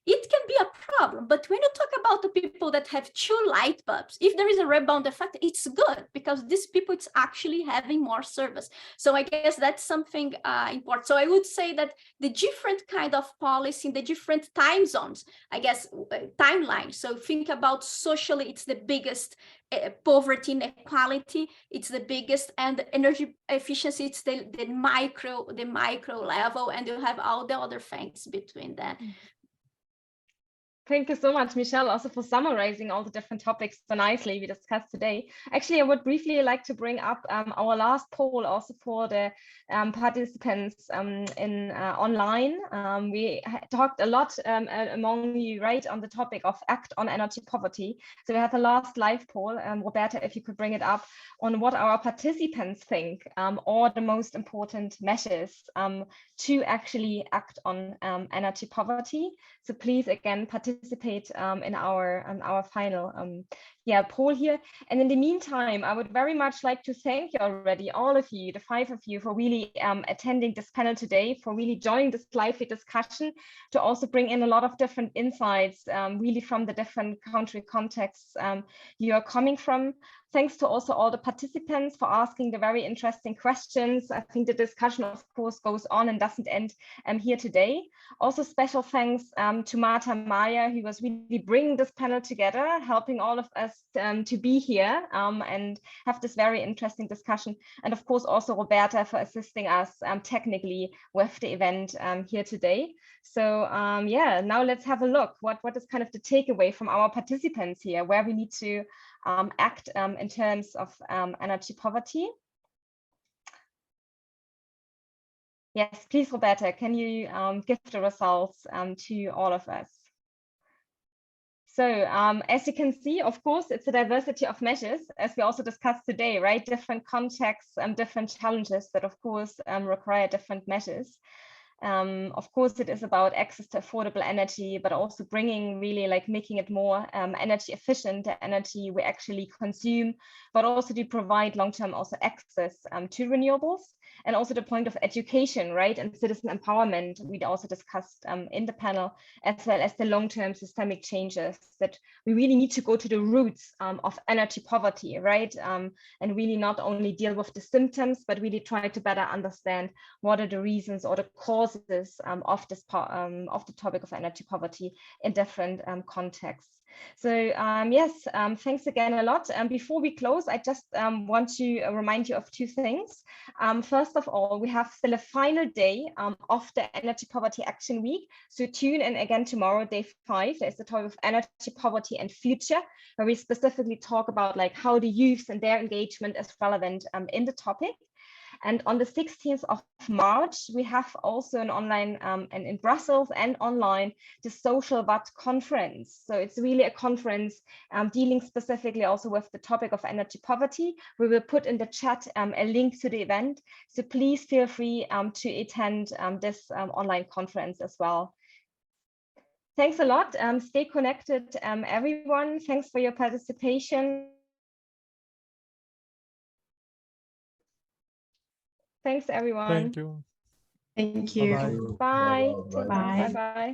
it can be a problem. But when you talk about the people that have 2 light bulbs, if there is a rebound effect, it's good because these people, it's actually having more service. So I guess that's something important. So I would say that the different kind of policy in the different time zones, I guess, timeline. So think about socially, it's the biggest, poverty inequality, it's the biggest, and energy efficiency, it's the micro level, and you have all the other things between that. Thank you so much, Michelle, also for summarizing all the different topics so nicely we discussed today. Actually, I would briefly like to bring up our last poll also for the participants in online. We talked a lot among you, right, on the topic of act on energy poverty. So we have a last live poll. Roberta, if you could bring it up, on what our participants think are the most important measures to actually act on energy poverty. So please, again, participate in our final poll here. And in the meantime, I would very much like to thank you already, all of you, the 5 of you, for really attending this panel today, for really joining this lively discussion, to also bring in a lot of different insights, really from the different country contexts you are coming from. Thanks to also all the participants for asking the very interesting questions. I think the discussion, of course, goes on and doesn't end here today. Also, special thanks to Marta Maya, who was really bringing this panel together, helping all of us just to be here and have this very interesting discussion. And of course, also Roberta for assisting us technically with the event here today. So yeah, now let's have a look. What is kind of the takeaway from our participants here, where we need to act in terms of energy poverty? Yes, please, Roberta, can you give the results to all of us? So as you can see, of course, it's a diversity of measures, as we also discussed today, right? Different contexts and different challenges that, of course, require different measures. Of course, it is about access to affordable energy, but also bringing really like making it more energy efficient, the energy we actually consume, but also to provide long-term also access to renewables. And also the point of education, right, and citizen empowerment, we also discussed in the panel, as well as the long-term systemic changes that we really need to go to the roots of energy poverty, right, and really not only deal with the symptoms, but really try to better understand what are the reasons or the causes of this of the topic of energy poverty in different contexts. So yes, thanks again a lot. Before we close, I just want to remind you of two things. First of all, we have still a final day of the Energy Poverty Action Week. So tune in again tomorrow, day 5. There's the topic of energy poverty and future, where we specifically talk about like how the youth and their engagement is relevant in the topic. And on the 16th of March, we have also an online and in Brussels and online, the Social Watt conference. So it's really a conference dealing specifically also with the topic of energy poverty. We will put in the chat a link to the event. So please feel free to attend this online conference as well. Thanks a lot. Stay connected, everyone. Thanks for your participation. Thanks, everyone. Thank you. Thank you. Bye-bye. Bye. Bye. Bye. Bye.